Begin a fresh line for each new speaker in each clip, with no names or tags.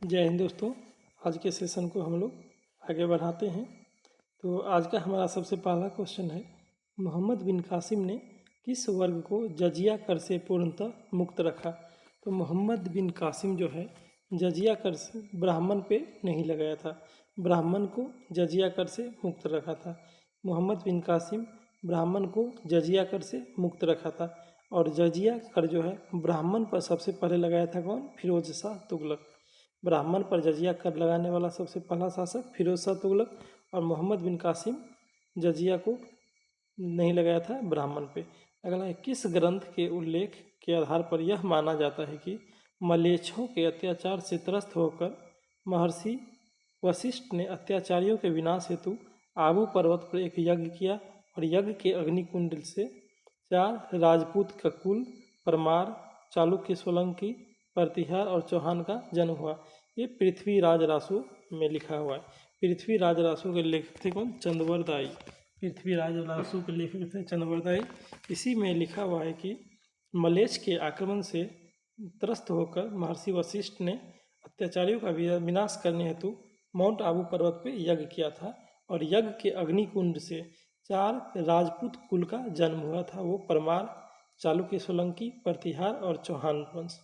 जय हिंद दोस्तों। आज के सेशन को हम लोग आगे बढ़ाते हैं। तो आज का हमारा सबसे पहला क्वेश्चन है, मोहम्मद बिन कासिम ने किस वर्ग को जजिया कर से पूर्णतः मुक्त रखा। तो मोहम्मद बिन कासिम जो है जजिया कर से ब्राह्मण पे नहीं लगाया था, ब्राह्मण को जजिया कर से मुक्त रखा था। मोहम्मद बिन कासिम ब्राह्मण को जजिया कर से मुक्त रखा था। और जजिया कर जो है ब्राह्मण पर सबसे पहले लगाया था कौन? फिरोज शाह तुगलक। ब्राह्मण पर जजिया कर लगाने वाला सबसे पहला शासक फिरोज शाह तुगलक। और मोहम्मद बिन कासिम जजिया को नहीं लगाया था ब्राह्मण पे। अगला है, किस ग्रंथ के उल्लेख के आधार पर यह माना जाता है कि मलेच्छों के अत्याचार से त्रस्त होकर महर्षि वशिष्ठ ने अत्याचारियों के विनाश हेतु आबू पर्वत पर एक यज्ञ किया और यज्ञ के अग्निकुंड से 4 राजपूत का कुल परमार, चालुक्य, सोलंकी, प्रतिहार और चौहान का जन्म हुआ। ये पृथ्वीराज रासो में लिखा हुआ है। पृथ्वीराज रासो के लेखक थे कौन? चंद्रवरदाई। पृथ्वीराज रासो के लेखक थे चंद्रवरदाई। इसी में लिखा हुआ है कि मलेच्छ के आक्रमण से त्रस्त होकर महर्षि वशिष्ठ ने अत्याचारियों का विनाश करने हेतु माउंट आबू पर्वत पर यज्ञ किया था और यज्ञ के अग्निकुंड से 4 राजपूत कुल का जन्म हुआ था। वो परमार, चालुक्य, सोलंकी, प्रतिहार और चौहान वंश।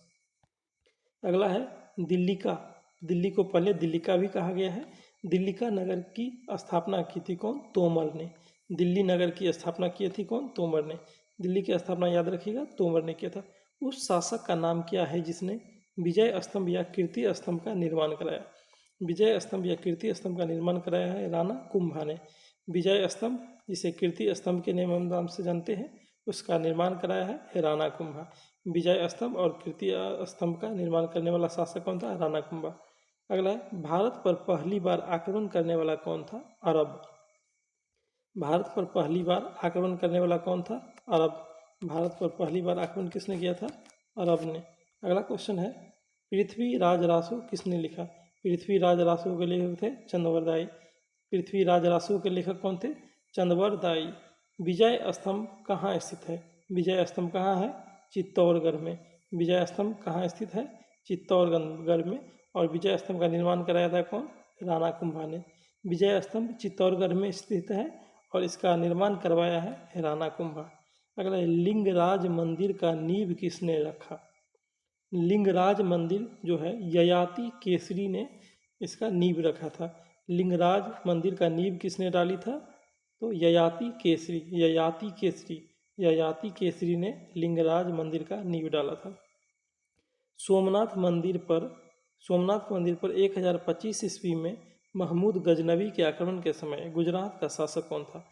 अगला है दिल्लिका। दिल्ली को पहले दिल्लिका भी कहा गया है। दिल्लिका नगर की स्थापना की थी कौन? तोमर ने। दिल्ली नगर की स्थापना की थी कौन? तोमर ने। दिल्ली की स्थापना याद रखिएगा, तोमर ने किया था। उस शासक का नाम क्या है जिसने विजय स्तंभ या कीर्ति स्तंभ का निर्माण कराया? विजय स्तंभ या कीर्ति स्तंभ का निर्माण कराया है राणा कुंभा ने। विजय स्तंभ, जिसे कीर्ति स्तंभ के नाम से जानते हैं, उसका निर्माण कराया है राणा कुंभा। विजय स्तंभ और कीर्ति स्तंभ का निर्माण करने वाला शासक कौन था? राणा कुंभा। अगला है, भारत पर पहली बार आक्रमण करने वाला कौन था? अरब। भारत पर पहली बार आक्रमण करने वाला कौन था? अरब। भारत पर पहली बार आक्रमण किसने किया था? अरब ने। अगला क्वेश्चन है, पृथ्वीराज रासो किसने लिखा? पृथ्वीराज रासो के लेखक थे चंद्रवरदाई। पृथ्वीराज रासो के लेखक कौन थे? चंद्रवरदाई। विजय स्तंभ कहाँ स्थित है? विजय स्तंभ कहाँ है? चित्तौड़गढ़ में। विजय स्तंभ कहाँ स्थित है? चित्तौड़गढ़ में। और विजय स्तंभ का निर्माण कराया था कौन? राणा कुंभा ने। विजय स्तंभ चित्तौड़गढ़ में स्थित है और इसका निर्माण करवाया है राणा कुंभा। अगला है, लिंगराज मंदिर का नींव किसने रखा? लिंगराज मंदिर जो है ययाति केसरी ने इसका नींव रखा था। लिंगराज मंदिर का नींव किसने डाली था? तो ययाति केसरी। ययाति केसरी, ययाति केसरी ने लिंगराज मंदिर का नींव डाला था। सोमनाथ मंदिर पर 1025 ईस्वी में महमूद गजनवी के आक्रमण के समय गुजरात का शासक कौन था?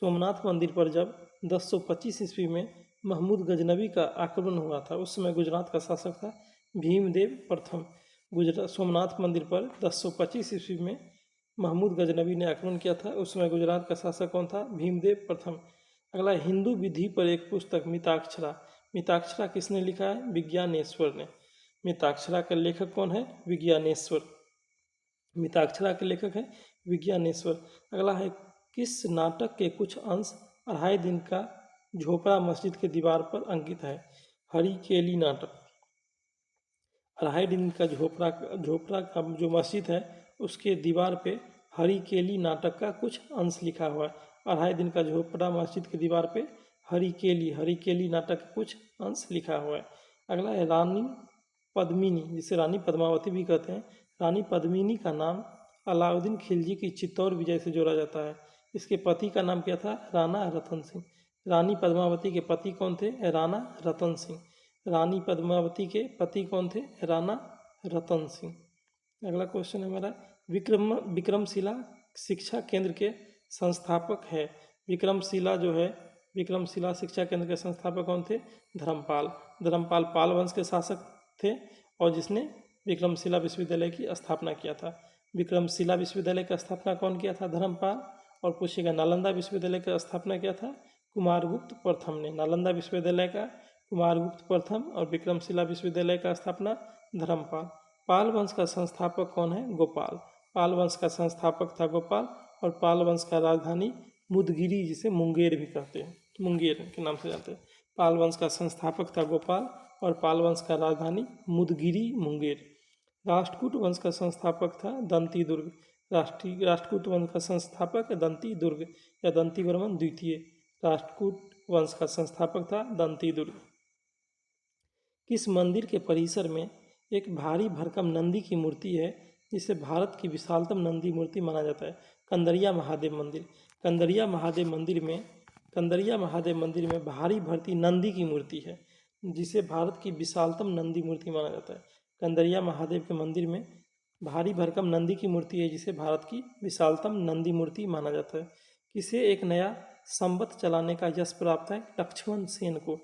सोमनाथ मंदिर पर जब 1025 ईस्वी में महमूद गजनवी का आक्रमण हुआ था, उस समय गुजरात का शासक था भीमदेव प्रथम। गुजरात सोमनाथ मंदिर पर 1025 ईस्वी में महमूद गजनवी ने आक्रमण किया था, उस समय गुजरात का शासक कौन था? भीमदेव प्रथम। अगला, हिंदू विधि पर एक पुस्तक मिताक्षरा। मिताक्षरा किसने लिखा है? विज्ञानेश्वर ने। मिताक्षरा के लेखक कौन है? विज्ञानेश्वर। मिताक्षरा के लेखक है विज्ञानेश्वर। अगला है, किस नाटक के कुछ अंश 2.5 दिन का झोपड़ा मस्जिद के दीवार पर अंकित है? हरिकेली नाटक। 2.5 दिन का झोपड़ा का जो मस्जिद है उसके दीवार पे हरिकेली नाटक का कुछ अंश लिखा हुआ है। 2.5 दिन का झोपड़ा मस्जिद की दीवार पे हरिकेली नाटक का कुछ अंश लिखा हुआ है। अगला है, रानी पद्मिनी, जिसे रानी पद्मावती भी कहते हैं, रानी पद्मिनी का नाम अलाउद्दीन खिलजी की चित्तौड़ विजय से जोड़ा जाता है। इसके पति का नाम क्या था? राणा रतन सिंह। रानी पद्मावती के पति कौन थे? राणा रतन सिंह। रानी पद्मावती के पति कौन थे? राणा रतन सिंह। अगला क्वेश्चन है हमारा, विक्रमशिला शिक्षा केंद्र के संस्थापक है। विक्रमशिला शिक्षा केंद्र के संस्थापक कौन थे? धर्मपाल। धर्मपाल पाल वंश के शासक थे और जिसने विक्रमशिला विश्वविद्यालय की स्थापना किया था। विक्रमशिला विश्वविद्यालय की स्थापना कौन किया था? धर्मपाल। और पूछेगा, नालंदा विश्वविद्यालय की स्थापना किया था कुमारगुप्त प्रथम ने। नालंदा विश्वविद्यालय का कुमारगुप्त प्रथम और विक्रमशिला विश्वविद्यालय का स्थापना धर्मपाल। पाल वंश का संस्थापक कौन है? गोपाल। पाल वंश का संस्थापक था गोपाल और पाल वंश का राजधानी मुदगिरी, जिसे मुंगेर भी कहते हैं, मुंगेर के नाम से जानते हैं। पाल वंश का संस्थापक था गोपाल और पाल वंश का राजधानी मुदगिरी मुंगेर। राष्ट्रकूट वंश का संस्थापक था दंती दुर्ग। राष्ट्रकूट वंश का संस्थापक दंती दुर्ग या दंती वर्मन द्वितीय। राष्ट्रकूट वंश का संस्थापक था दंती दुर्ग। किस मंदिर के परिसर में एक भारी भरकम नंदी की मूर्ति है जिसे भारत की विशालतम नंदी मूर्ति माना जाता है? कंदरिया महादेव मंदिर। कंदरिया महादेव मंदिर में भारी भरती नंदी की मूर्ति है जिसे भारत की विशालतम नंदी मूर्ति माना जाता है। कंदरिया महादेव के मंदिर में भारी भरकम नंदी की मूर्ति है जिसे भारत की विशालतम नंदी मूर्ति माना जाता है। किसे एक नया संवत चलाने का यश प्राप्त है? लक्ष्मण सेन को।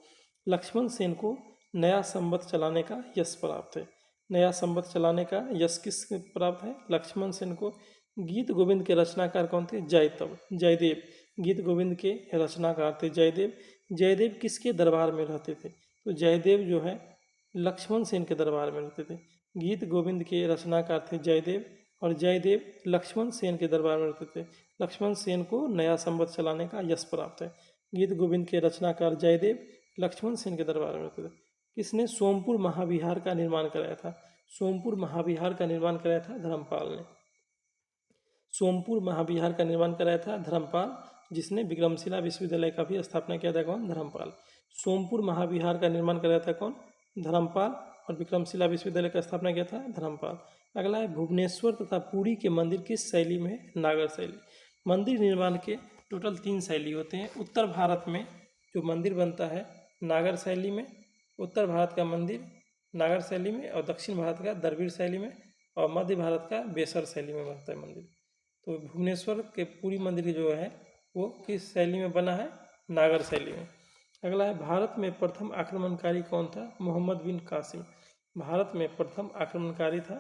लक्ष्मण सेन को नया संवत चलाने का यश प्राप्त है। नया संवत चलाने का यश किस प्राप्त है? लक्ष्मण सेन को। गीत गोविंद के रचनाकार कौन थे? जयदेव। गीत गोविंद के रचनाकार थे जयदेव। जयदेव किसके दरबार में रहते थे? तो जयदेव जो है लक्ष्मण सेन के दरबार में रहते थे। गीत गोविंद के रचनाकार थे जयदेव और जयदेव लक्ष्मण सेन के दरबार में रहते थे। लक्ष्मण सेन को नया संवत चलाने का यश प्राप्त है। गीत गोविंद के रचनाकार जयदेव लक्ष्मण सेन के दरबार में रहते थे। किसने सोमपुर महाविहार का निर्माण कराया था? सोमपुर महाविहार का निर्माण कराया था धर्मपाल ने। सोमपुर महाविहार का निर्माण कराया था धर्मपाल, जिसने विक्रमशिला विश्वविद्यालय का भी स्थापना किया था। कौन? धर्मपाल। सोमपुर महाविहार का निर्माण कराया था कौन? धर्मपाल। और विक्रमशिला विश्वविद्यालय का स्थापना किया था धर्मपाल। अगला है भुवनेश्वर तथा पुरी के मंदिर किस शैली में है? नागर शैली। मंदिर निर्माण के टोटल 3 शैली होते हैं। उत्तर भारत में जो मंदिर बनता है नागर शैली में, उत्तर भारत का मंदिर नागर शैली में, और दक्षिण भारत का द्रविड़ शैली में, और मध्य भारत का बेसर शैली में बनता है मंदिर। तो भुवनेश्वर के पुरी मंदिर जो है वो किस शैली में बना है? नागर शैली में। अगला है भारत में प्रथम आक्रमणकारी कौन था? मोहम्मद बिन कासिम। भारत में प्रथम आक्रमणकारी था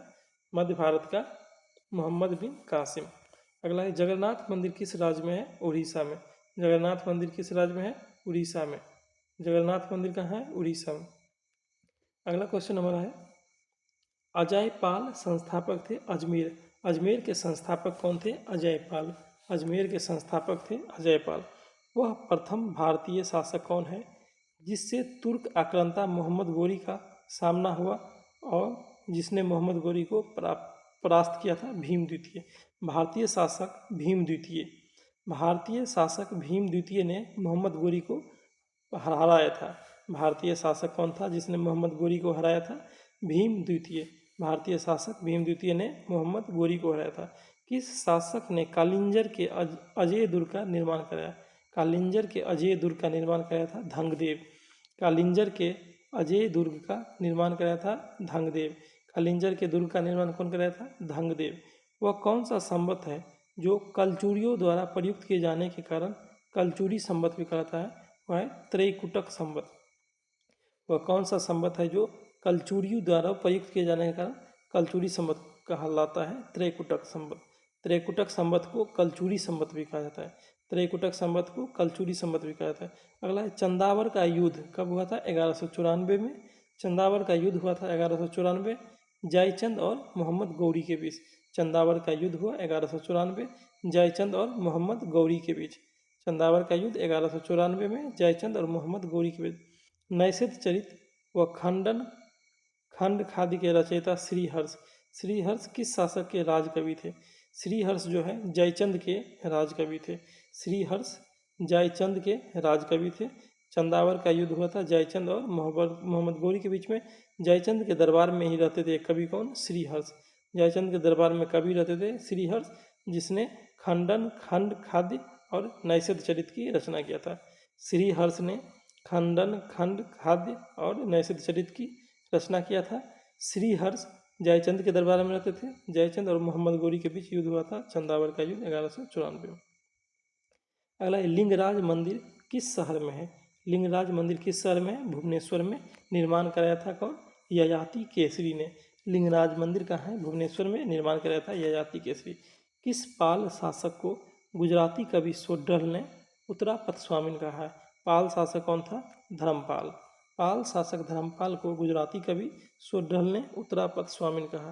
मध्य भारत का मोहम्मद बिन कासिम। अगला है जगन्नाथ मंदिर किस राज्य में है? उड़ीसा में। जगन्नाथ मंदिर किस राज्य में है? उड़ीसा में। जगन्नाथ मंदिर कहाँ है? उड़ीसा में। अगला क्वेश्चन हमारा है अजय पाल संस्थापक थे अजमेर। अजमेर के संस्थापक कौन थे? अजय पाल। अजमेर के संस्थापक थे अजय पाल। वह प्रथम भारतीय शासक कौन है जिससे तुर्क आक्रांता मोहम्मद गोरी का सामना हुआ और जिसने मोहम्मद गोरी को परास्त किया था? भीम द्वितीय। भारतीय शासक भीम द्वितीय। भारतीय शासक भीम द्वितीय ने मोहम्मद गोरी को हराया था। भारतीय शासक कौन था जिसने मोहम्मद गोरी को हराया था? भीम द्वितीय। भारतीय शासक भीम द्वितीय ने मोहम्मद गोरी को हराया था। किस शासक ने कालिंजर के अजय दुर्ग का निर्माण कराया? कालिंजर के अजय दुर्ग का निर्माण कराया था धंगदेव। कालिंजर के अजय दुर्ग का निर्माण कराया था धंगदेव। कालिंजर के दुर्ग का निर्माण कौन कराया था? धंगदेव। वह कौन सा संवत है जो कलचुरियों द्वारा प्रयुक्त किए जाने के कारण कलचुरी संवत भी कहलाता है? वह है त्रैकुटक संवत। वह कौन सा संवत है जो कलचुरियों द्वारा प्रयुक्त किए जाने के कारण कलचुरी संवत कहलाता है? त्रैकुटक संवत। त्रैकुटक संवत को कलचुरी संवत भी कहा जाता है। त्रैकुटक संवत को कलचुरी संवत भी कहा जाता है। अगला है चंदावर का युद्ध कब हुआ था? 1194 में चंदावर का युद्ध हुआ था 1194 जयचंद और मोहम्मद गौरी के बीच। चंदावर का युद्ध हुआ 1194 जयचंद और मोहम्मद गौरी के बीच। चंदावर का युद्ध 1194 में जयचंद और मोहम्मद गौरी के बीच। नैषध चरित व खंड खादी के रचयिता श्रीहर्ष। श्रीहर्ष किस शासक के राजकवि थे? श्रीहर्ष जो है जयचंद के राजकवि थे। श्रीहर्ष जयचंद के राजकवि थे। चंदावर का युद्ध हुआ था जयचंद और मोहम्मद गौरी के बीच में। जयचंद के दरबार में ही रहते थे कवि कौन? श्रीहर्ष। जयचंद के दरबार में कवि रहते थे श्रीहर्ष, जिसने खंड खाद्य और नैषध चरित की रचना किया था। श्रीहर्ष ने खंड खाद्य और नैषध चरित की रचना किया था। श्रीहर्ष जयचंद के दरबार में रहते थे। जयचंद और मोहम्मद गौरी के बीच युद्ध हुआ था चंदावर का युद्ध 1194 में। अगला है लिंगराज मंदिर किस शहर में है? लिंगराज मंदिर किस शहर में है? भुवनेश्वर में। निर्माण कराया था कौन? ययाति केसरी ने। लिंगराज मंदिर कहाँ है? भुवनेश्वर में निर्माण कराया था ययाति केसरी। किस पाल शासक को गुजराती कवि सोड्ढल ने उत्तरापथ स्वामिन कहा है? पाल शासक कौन था? धर्मपाल। पाल शासक धर्मपाल को गुजराती कवि सोड्ढल ने उत्तरापथ स्वामिन कहा।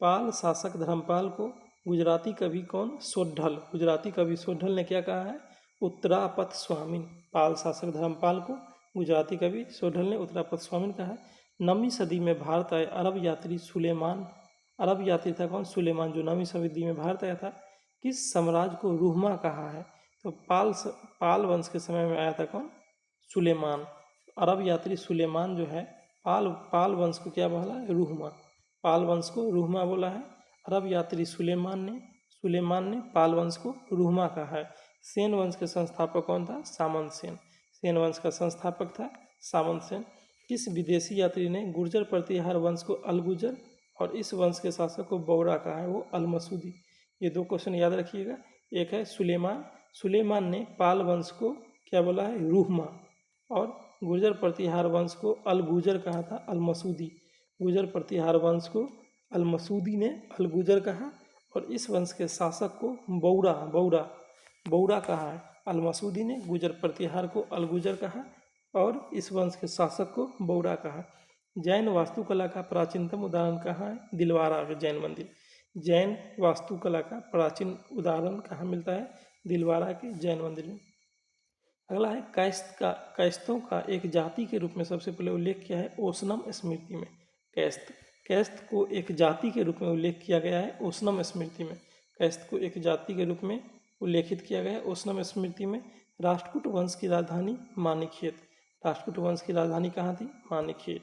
पाल शासक धर्मपाल को गुजराती कवि कौन? सोड्ढल। गुजराती कवि सोड्ढल ने क्या कहा है? उत्तरापथ स्वामिन। पाल शासक धर्मपाल को गुजराती कवि सोड्ढल ने उत्तरापथ स्वामिन कहा है। 9वीं सदी में भारत आए अरब यात्री सुलेमान, अरब यात्री था कौन? सुलेमान, जो 9वीं सदी में भारत आया था। किस साम्राज्य को रूहमा कहा है? तो पाल वंश के समय में आया था कौन? सुलेमान। अरब यात्री सुलेमान जो है पाल वंश को क्या बोला है? रूहमा। पाल वंश को रूहमा बोला है। अरब यात्री सुलेमान ने पाल वंश को रूहमा कहा है। सेन वंश के संस्थापक कौन था? सामंत सेन। सेन वंश का संस्थापक था सामंत सेन। किस विदेशी यात्री ने गुर्जर प्रतिहार वंश को अलगुजर और इस वंश के शासक को बौरा कहा है? वो अलमसूदी। ये 2 क्वेश्चन याद रखिएगा। एक है सुलेमान ने पाल वंश को क्या बोला है? रूहमा। और गुर्जर प्रतिहार वंश को अलगुजर कहा था अलमसूदी। गुर्जर प्रतिहार वंश को अलमसूदी ने अलगुजर कहा और इस वंश के शासक को बौरा कहा है। अलमसूदी ने गुर्जर प्रतिहार को अलगुजर कहा और इस वंश के शासक को बौरा कहा। जैन वास्तुकला का प्राचीनतम उदाहरण कहाँ है? दिलवारा जैन मंदिर। जैन वास्तुकला का प्राचीन उदाहरण कहाँ मिलता है? दिलवारा के जैन मंदिर में। अगला है कैस्तों का एक जाति के रूप में सबसे पहले उल्लेख किया है ओसनम स्मृति में। कैस्त को एक जाति के रूप में उल्लेख किया गया है ओसनम स्मृति में। कैस्त को एक जाति के रूप में उल्लेखित किया गया है ओसनम स्मृति में। राष्ट्रकूट वंश की राजधानी मानिकखेत। राष्ट्रकूट वंश की राजधानी कहाँ थी? मानिकखेत।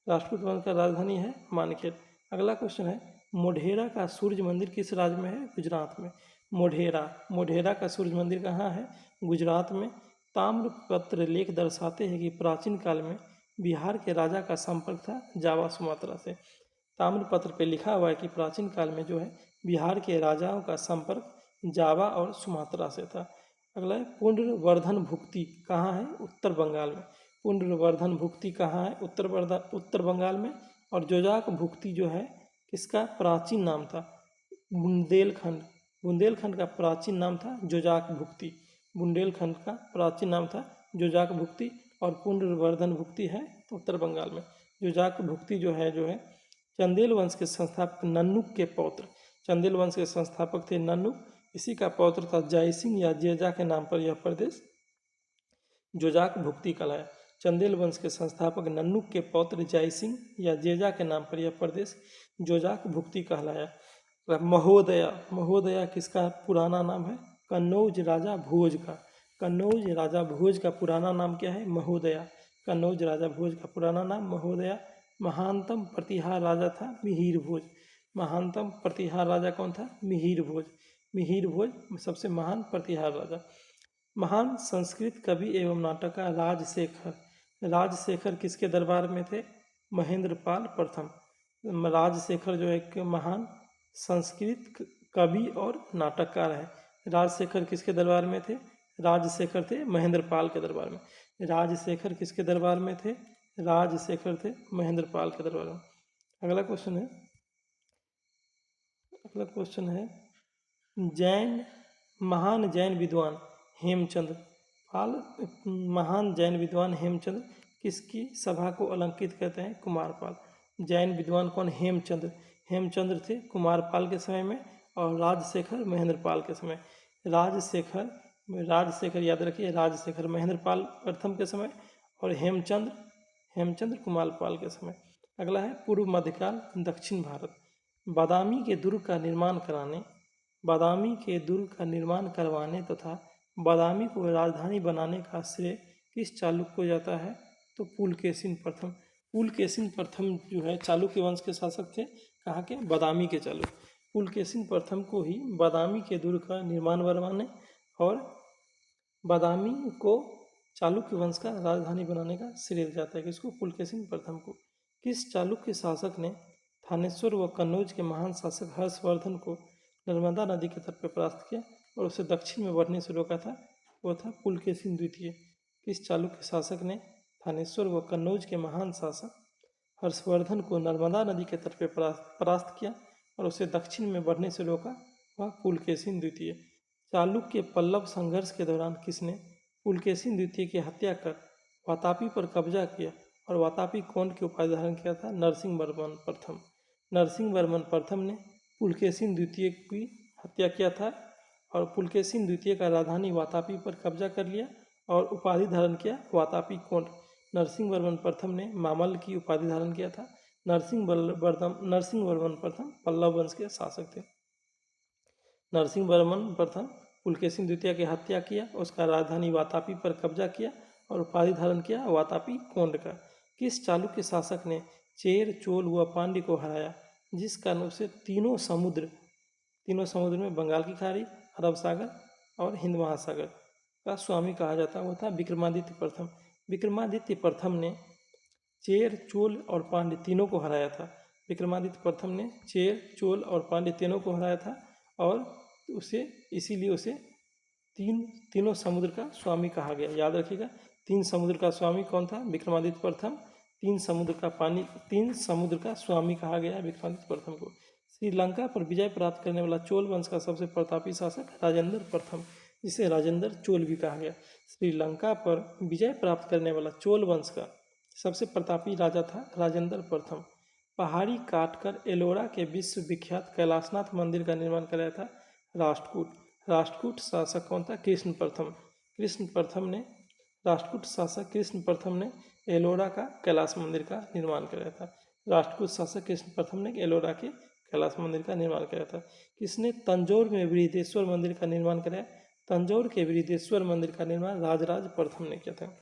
राष्ट्रकूट वंश का राजधानी है मानिकखेत। अगला क्वेश्चन है मोढेरा का सूर्य मंदिर किस राज्य में है? गुजरात में। मोढेरा का सूर्य मंदिर कहाँ है? गुजरात में। ताम्रपत्र लेख दर्शाते हैं कि प्राचीन काल में बिहार के राजा का संपर्क था जावा सुमात्रा से। ताम्रपत्र पे लिखा हुआ है कि प्राचीन काल में जो है बिहार के राजाओं का संपर्क जावा और सुमात्रा से था। अगला है पुंड्रवर्धन भुक्ति कहाँ है? उत्तर बंगाल में। पुंड्रवर्धन भुक्ति कहाँ है? उत्तर बंगाल में। और जोजाक भुक्ति जो है किसका प्राचीन नाम था? बुंदेलखंड का प्राचीन नाम था जोजाक भुक्ति। बुंदेलखंड का प्राचीन नाम था जोजाक भुक्ति और पुंड्रवर्धन भुक्ति है उत्तर बंगाल में। जोजाक भुक्ति जो है चंदेल वंश के संस्थापक नन्नुक के पौत्र। चंदेल वंश के संस्थापक थे नन्नुक। इसी का पौत्र था जयसिंह या जेजा के नाम पर यह प्रदेश जोजाक भुक्ति कहलाया। चंदेल वंश के संस्थापक नन्नुक के पौत्र जयसिंह या जेजा के नाम पर यह प्रदेश जोजाक भुक्ति कहलाया। महोदया किसका पुराना नाम है? कन्नौज राजा भोज का। कन्नौज राजा भोज का पुराना नाम क्या है? महोदया। कन्नौज राजा भोज का पुराना नाम महोदया। महानतम प्रतिहार राजा था मिहिर भोज। महानतम प्रतिहार राजा कौन था? मिहिर भोज। मिहिर भोज सबसे महान प्रतिहार राजा। महान संस्कृत कवि एवं नाटककार राजशेखर किसके दरबार में थे? महेंद्रपाल प्रथम। राजशेखर जो एक महान संस्कृत कवि और नाटककार है। राजशेखर किसके दरबार में थे? राजशेखर थे महेंद्रपाल के दरबार में। राजशेखर किसके दरबार में थे? राजशेखर थे महेंद्रपाल के दरबार में। अगला क्वेश्चन है महान जैन विद्वान हेमचंद्र किसकी सभा को अलंकित कहते हैं? कुमारपाल। जैन विद्वान कौन? हेमचंद्र थे कुमारपाल के समय में और राजशेखर महेंद्रपाल के समय। राजशेखर याद रखिए, राजशेखर महेंद्रपाल प्रथम के समय और हेमचंद्र कुमारपाल के समय। अगला है पूर्व मध्यकाल दक्षिण भारत। बादामी के दुर्ग का निर्माण करवाने तथा बादामी को राजधानी बनाने का श्रेय किस चालुक्य को जाता है? तो पुलकेशिन प्रथम। पुलकेशिन प्रथम जो है चालुक्य वंश के शासक थे। कहाँ के? बादामी के चालुक्य। पुलकेशिन प्रथम को ही बादामी के दुर्ग का निर्माण करवाने और बादामी को चालुक्य वंश का राजधानी बनाने का श्रेय जाता है। किसको? पुलकेशिन प्रथम को। किस चालुक्य शासक ने थानेश्वर व कन्नौज के महान शासक हर्षवर्धन को नर्मदा नदी के तट पर परास्त किया और उसे दक्षिण में बढ़ने से रोका था? वो था पुलकेशिन द्वितीय। किस चालुक्य शासक ने थानेश्वर व कन्नौज के महान शासक हर्षवर्धन को नर्मदा नदी के तट पर परास्त किया और उसे दक्षिण में बढ़ने से रोका? वह पुलकेशिन द्वितीय। चालुक्य पल्लव संघर्ष के दौरान किसने पुलकेशिन द्वितीय की हत्या कर वातापी पर कब्जा किया और वातापी कौन की उपाधि धारण किया था? नरसिंह वर्मन प्रथम। नरसिंह वर्मन प्रथम ने पुलकेशिन द्वितीय की हत्या किया था और पुलकेशिन द्वितीय का राजधानी वातापी पर कब्जा कर लिया और उपाधि धारण किया वातापी कोंड। नरसिंहवर्मन प्रथम ने मामल्ल की उपाधि धारण किया था। नरसिंहवर्मन प्रथम पल्लव वंश के शासक थे। नरसिंहवर्मन प्रथम पुलकेशिन द्वितीय की हत्या किया, उसका राजधानी वातापी पर कब्जा किया और उपाधि धारण किया वातापी कोंड का। किस चालुक्य शासक ने चेर, चोल व पांड्य को हराया, जिस कारण उसे तीनों समुद्र में बंगाल की खाड़ी, अरब सागर और हिंद महासागर का स्वामी कहा जाता है? वो था विक्रमादित्य प्रथम। विक्रमादित्य प्रथम ने चेर, चोल और पांड्य तीनों को हराया था। विक्रमादित्य प्रथम ने चेर, चोल और पांड्य तीनों को हराया था और इसीलिए उसे तीनों समुद्र का स्वामी कहा गया। याद रखिएगा, 3 समुद्र का स्वामी कौन था? विक्रमादित्य प्रथम। 3 समुद्र का स्वामी कहा गया विक्रमादित्य प्रथम को। श्रीलंका पर विजय प्राप्त करने वाला चोल वंश का सबसे प्रतापी शासक राजेंद्र प्रथम, जिसे राजेंद्र चोल भी कहा गया। श्रीलंका पर विजय प्राप्त करने वाला चोल वंश का सबसे प्रतापी राजा था राजेंद्र प्रथम। पहाड़ी काटकर एलोरा के विश्व विख्यात कैलाशनाथ मंदिर का निर्माण कराया था राष्ट्रकूट शासक कौन था? कृष्ण प्रथम ने एलोरा का कैलाश मंदिर का निर्माण कराया था। राष्ट्रकूट शासक कृष्ण प्रथम ने एलोरा के कैलाश मंदिर का निर्माण कराया था। किसने तंजौर में बृहदेश्वर मंदिर का निर्माण कराया? तंजौर के बृहदेश्वर मंदिर का निर्माण राजराज प्रथम ने किया था।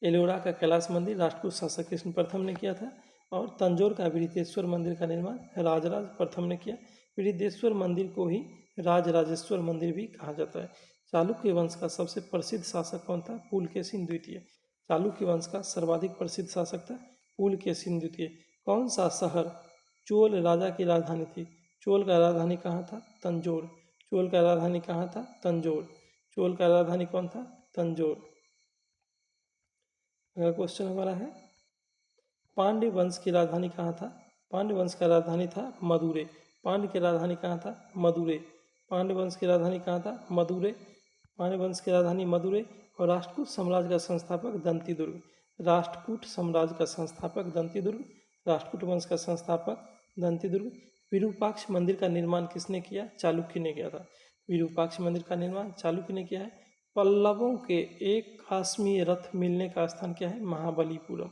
एलोरा का कैलाश मंदिर राष्ट्रकूट शासक कृष्ण प्रथम ने किया था और तंजौर का बृहदेश्वर मंदिर का निर्माण राजराज प्रथम ने किया। बृहदेश्वर मंदिर को ही राजराजेश्वर मंदिर भी कहा जाता है। चालुक्य वंश का सबसे प्रसिद्ध शासक कौन था? पुलकेशिन द्वितीय। चालुक्य वंश का सर्वाधिक प्रसिद्ध शासक था पुलकेशिन द्वितीय। कौन सा शहर चोल राजा की राजधानी थी? चोल का राजधानी कहाँ था? तंजौर। चोल का राजधानी कहाँ था? तंजौर। चोल का राजधानी कौन था? तंजौर। अगला क्वेश्चन हमारा है, पांड्य वंश की राजधानी कहाँ था? पांड्य वंश का राजधानी था मदुरै। पांड्य की राजधानी कहाँ था? मदुरै। पांड्य वंश की राजधानी कहाँ था? मदुरै। पांड्य वंश की राजधानी मदुरै। और राष्ट्रकूट साम्राज्य का संस्थापक दंतीदुर्ग। राष्ट्रकूट साम्राज्य का संस्थापक दंतीदुर्ग। राष्ट्रकूट वंश का संस्थापक दंतीदुर्ग। विरूपाक्ष मंदिर का निर्माण किसने किया? चालुक्य ने किया था। विरूपाक्ष मंदिर का निर्माण चालुक्य ने किया है। पल्लवों के एकाश्मीय रथ मिलने का स्थान क्या है? महाबलीपुरम।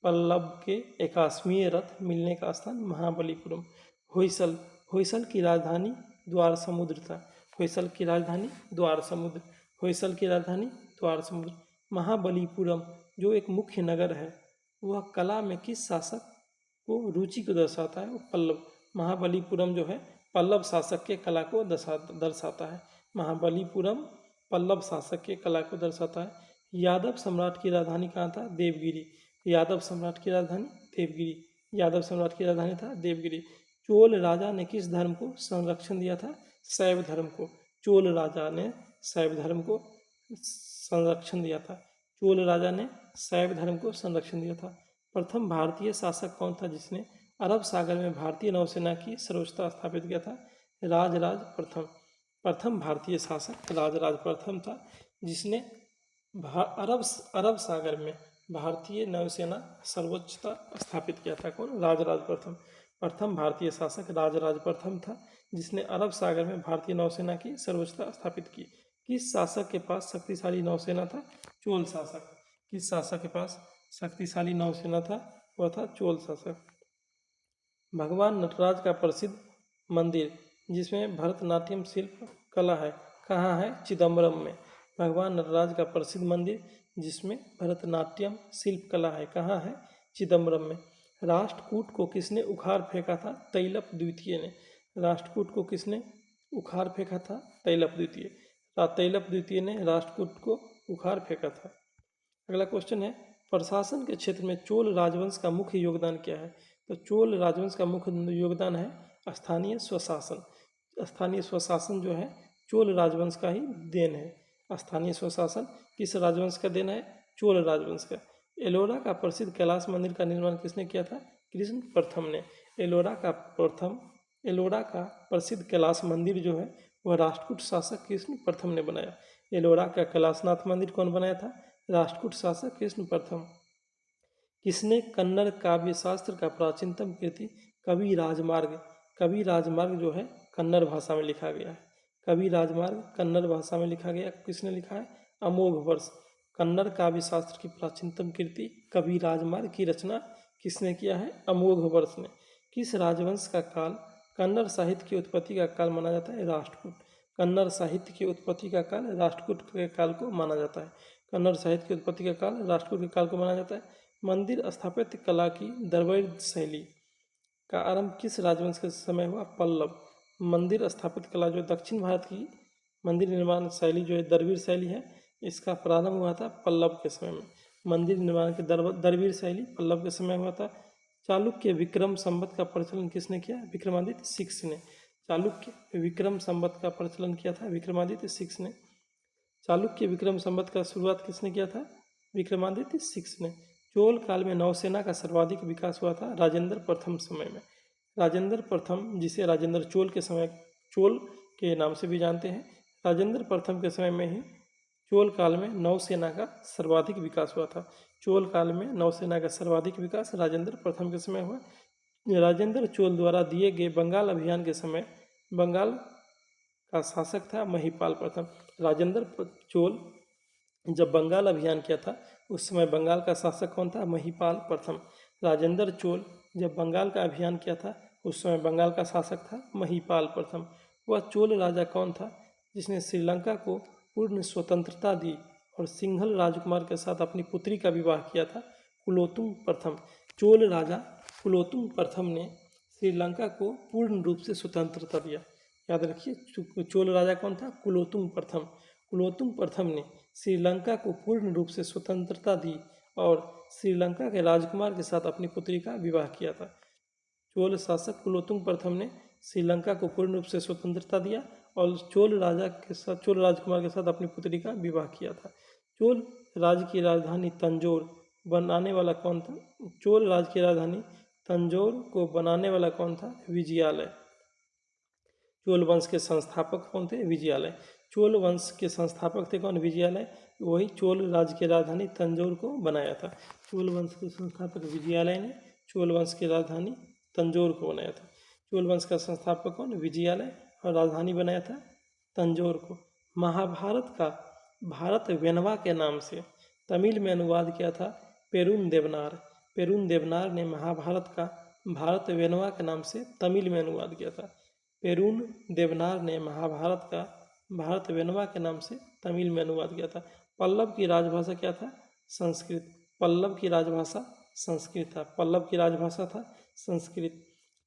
पल्लव के एकाश्मीय रथ मिलने का स्थान महाबलीपुरम। होयसल की राजधानी द्वार समुद्र था। होयसल की राजधानी द्वार समुद्र। महाबलीपुरम जो एक मुख्य नगर है, वह कला में किस शासक को रुचि को दर्शाता है? वो पल्लव। महाबलीपुरम जो है पल्लव शासक के कला को दर्शाता है। महाबलीपुरम पल्लव शासक के कला को दर्शाता है। यादव सम्राट की राजधानी कहाँ था? देवगिरी। यादव सम्राट की राजधानी था देवगिरी। चोल राजा ने किस धर्म को संरक्षण दिया था? शैव धर्म को। चोल राजा ने शैव धर्म को संरक्षण दिया था। प्रथम भारतीय शासक कौन था जिसने अरब सागर में भारतीय नौसेना की सर्वोच्चता स्थापित किया था? राजराज प्रथम। प्रथम भारतीय शासक राजराज प्रथम था जिसने अरब सागर में भारतीय नौसेना सर्वोच्चता स्थापित किया था। कौन? राजराज प्रथम। प्रथम भारतीय शासक राजराज प्रथम था जिसने अरब सागर में भारतीय नौसेना की सर्वोच्चता स्थापित की। किस शासक के पास शक्तिशाली नौसेना था? चोल शासक। किस शासक के पास शक्तिशाली नौसेना था? वह था चोल शासक। भगवान नटराज का प्रसिद्ध मंदिर जिसमें भरतनाट्यम शिल्प कला है, कहाँ है? चिदम्बरम में। भगवान नटराज का प्रसिद्ध मंदिर जिसमें भरतनाट्यम शिल्प कला है, कहाँ है? चिदम्बरम में। राष्ट्रकूट को किसने उखाड़ फेंका था? तैलप द्वितीय ने। राष्ट्रकूट को किसने उखाड़ फेंका था? तैलप द्वितीय ने राष्ट्रकूट को उखाड़ फेंका था। अगला क्वेश्चन है, प्रशासन के क्षेत्र में चोल राजवंश का मुख्य योगदान क्या है? तो चोल राजवंश का मुख्य योगदान है स्थानीय स्वशासन। स्थानीय स्वशासन जो है चोल राजवंश का ही देन है। स्थानीय स्वशासन किस राजवंश का देन है? चोल राजवंश का। एलोरा का प्रसिद्ध कैलाश मंदिर का निर्माण किसने किया था? कृष्ण प्रथम ने। एलोरा का प्रसिद्ध कैलाश मंदिर जो है वह राष्ट्रकूट शासक कृष्ण प्रथम ने बनाया। एलोरा का कैलाशनाथ मंदिर कौन बनाया था? राष्ट्रकूट शासक कृष्ण प्रथम। किसने कन्नड़ काव्य शास्त्र का प्राचीनतम कृति कवि राजमार्ग जो है कन्नड़ भाषा में लिखा गया है। कवि राजमार्ग कन्नड़ भाषा में लिखा गया। किसने लिखा है? अमोघ वर्ष। कन्नड़ काव्य शास्त्र की प्राचीनतम कृति कवि राजमार्ग की रचना किसने किया है? अमोघ वर्ष ने। किस राजवंश का काल कन्नड़ साहित्य की उत्पत्ति का काल माना जाता है? राष्ट्रकूट। कन्नड़ साहित्य की उत्पत्ति का काल राष्ट्रकूट के काल को माना जाता है। कन्नड़ साहित्य की उत्पत्ति का काल राष्ट्रकूट के काल को माना जाता है। मंदिर स्थापत्य कला की द्रविड़ शैली का आरंभ किस राजवंश के समय हुआ? पल्लव। मंदिर स्थापत्य कला जो दक्षिण भारत की मंदिर निर्माण शैली जो है द्रविड़ शैली है, इसका प्रारंभ हुआ था पल्लव के समय में। मंदिर निर्माण की द्रविड़ शैली पल्लव के समय हुआ था। चालुक्य विक्रम संवत का प्रचलन किसने किया? विक्रमादित्य सिक्स ने। चालुक्य विक्रम संवत का प्रचलन किया था विक्रमादित्य सिक्स ने। चालुक्य विक्रम संवत का शुरुआत किसने किया था? विक्रमादित्य सिक्स ने। चोल काल में नौसेना का सर्वाधिक विकास हुआ था राजेंद्र प्रथम समय में। राजेंद्र प्रथम, जिसे राजेंद्र चोल के समय चोल के नाम से भी जानते हैं, राजेंद्र प्रथम के समय में ही चोल काल में नौसेना का सर्वाधिक विकास हुआ था। चोल काल में नौसेना का सर्वाधिक विकास राजेंद्र प्रथम के समय हुआ। राजेंद्र चोल द्वारा दिए गए बंगाल अभियान के समय बंगाल का शासक था महिपाल प्रथम। राजेंद्र चोल जब बंगाल अभियान किया था उस समय बंगाल का शासक कौन था? महिपाल प्रथम। राजेंद्र चोल जब बंगाल का अभियान किया था उस समय बंगाल का शासक था महिपाल प्रथम। वह चोल राजा कौन था जिसने श्रीलंका को पूर्ण स्वतंत्रता दी और सिंघल राजकुमार के साथ अपनी पुत्री का विवाह किया था? कुलोत्तुंग प्रथम। चोल राजा कुलोत्तुंग प्रथम ने श्रीलंका को पूर्ण रूप से स्वतंत्रता दिया। याद रखिए, चोल राजा कौन था? कुलोत्तुंग प्रथम। कुलोत्तुंग प्रथम ने श्रीलंका को पूर्ण रूप से स्वतंत्रता दी और श्रीलंका के राजकुमार के साथ अपनी पुत्री का विवाह किया था। चोल शासक कुलोत्तुंग प्रथम ने श्रीलंका को पूर्ण रूप से स्वतंत्रता दिया और चोल राजकुमार के साथ अपनी पुत्री का विवाह किया था। चोल राज्य की राजधानी तंजौर बनाने वाला कौन था? चोल राज्य की राजधानी तंजौर को बनाने वाला कौन था? विजयालय। चोल वंश के संस्थापक कौन थे? विजयालय। चोल वंश के संस्थापक थे कौन? विजयालय। वही चोल राज्य की राजधानी तंजौर को बनाया था। चोल वंश के संस्थापक विजयालय ने चोल वंश की राजधानी तंजौर को बनाया था। चोल वंश का संस्थापक कौन? विजयालय, और राजधानी बनाया था तंजौर को। महाभारत का भारत वेनवा के नाम से तमिल में अनुवाद किया था पेरुन देवनार। पेरुन देवनार ने महाभारत का भारत वेनवा के नाम से तमिल में अनुवाद किया था। पेरुन देवनार ने महाभारत का भारत वेनवा के नाम से तमिल में अनुवाद किया था। पल्लव की राजभाषा क्या था? संस्कृत। पल्लव की राजभाषा संस्कृत था। पल्लव की राजभाषा था संस्कृत।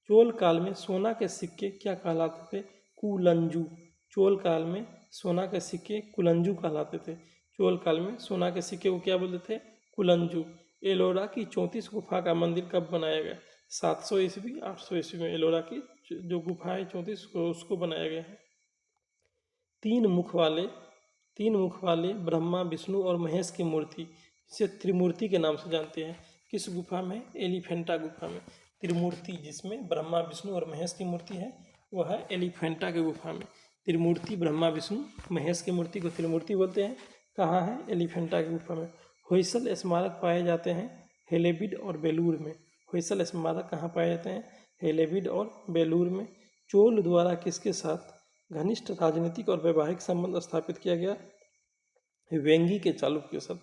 चोल काल में सोना के सिक्के क्या कहलाते थे? कुलंजू। चोल काल में सोना के सिक्के कुलंजू कहलाते थे। चोल काल में सोना के सिक्के को क्या बोलते थे? कुलंजू। एलोरा की 34 गुफा का मंदिर कब बनाया गया? 700 ईस्वी 800 ईस्वी में एलोरा की जो गुफा है 34 उसको बनाया गया है। तीन मुख वाले ब्रह्मा विष्णु और महेश की मूर्ति, जिसे त्रिमूर्ति के नाम से जानते हैं, किस गुफा में? एलिफेंटा गुफा में। त्रिमूर्ति जिसमें ब्रह्मा विष्णु और महेश की मूर्ति है वह है एलिफेंटा के गुफा में। त्रिमूर्ति ब्रह्मा विष्णु महेश की मूर्ति को त्रिमूर्ति बोलते हैं। कहाँ है? एलिफेंटा की गुफा में। होयसल स्मारक पाए जाते हैं हेलेबिड और बेलूर में। होयसल स्मारक कहाँ पाए जाते हैं? हेलेबिड और बेलूर में। चोल द्वारा किसके साथ घनिष्ठ राजनीतिक और वैवाहिक संबंध स्थापित किया गया? वेंगी के चालुक्य के साथ।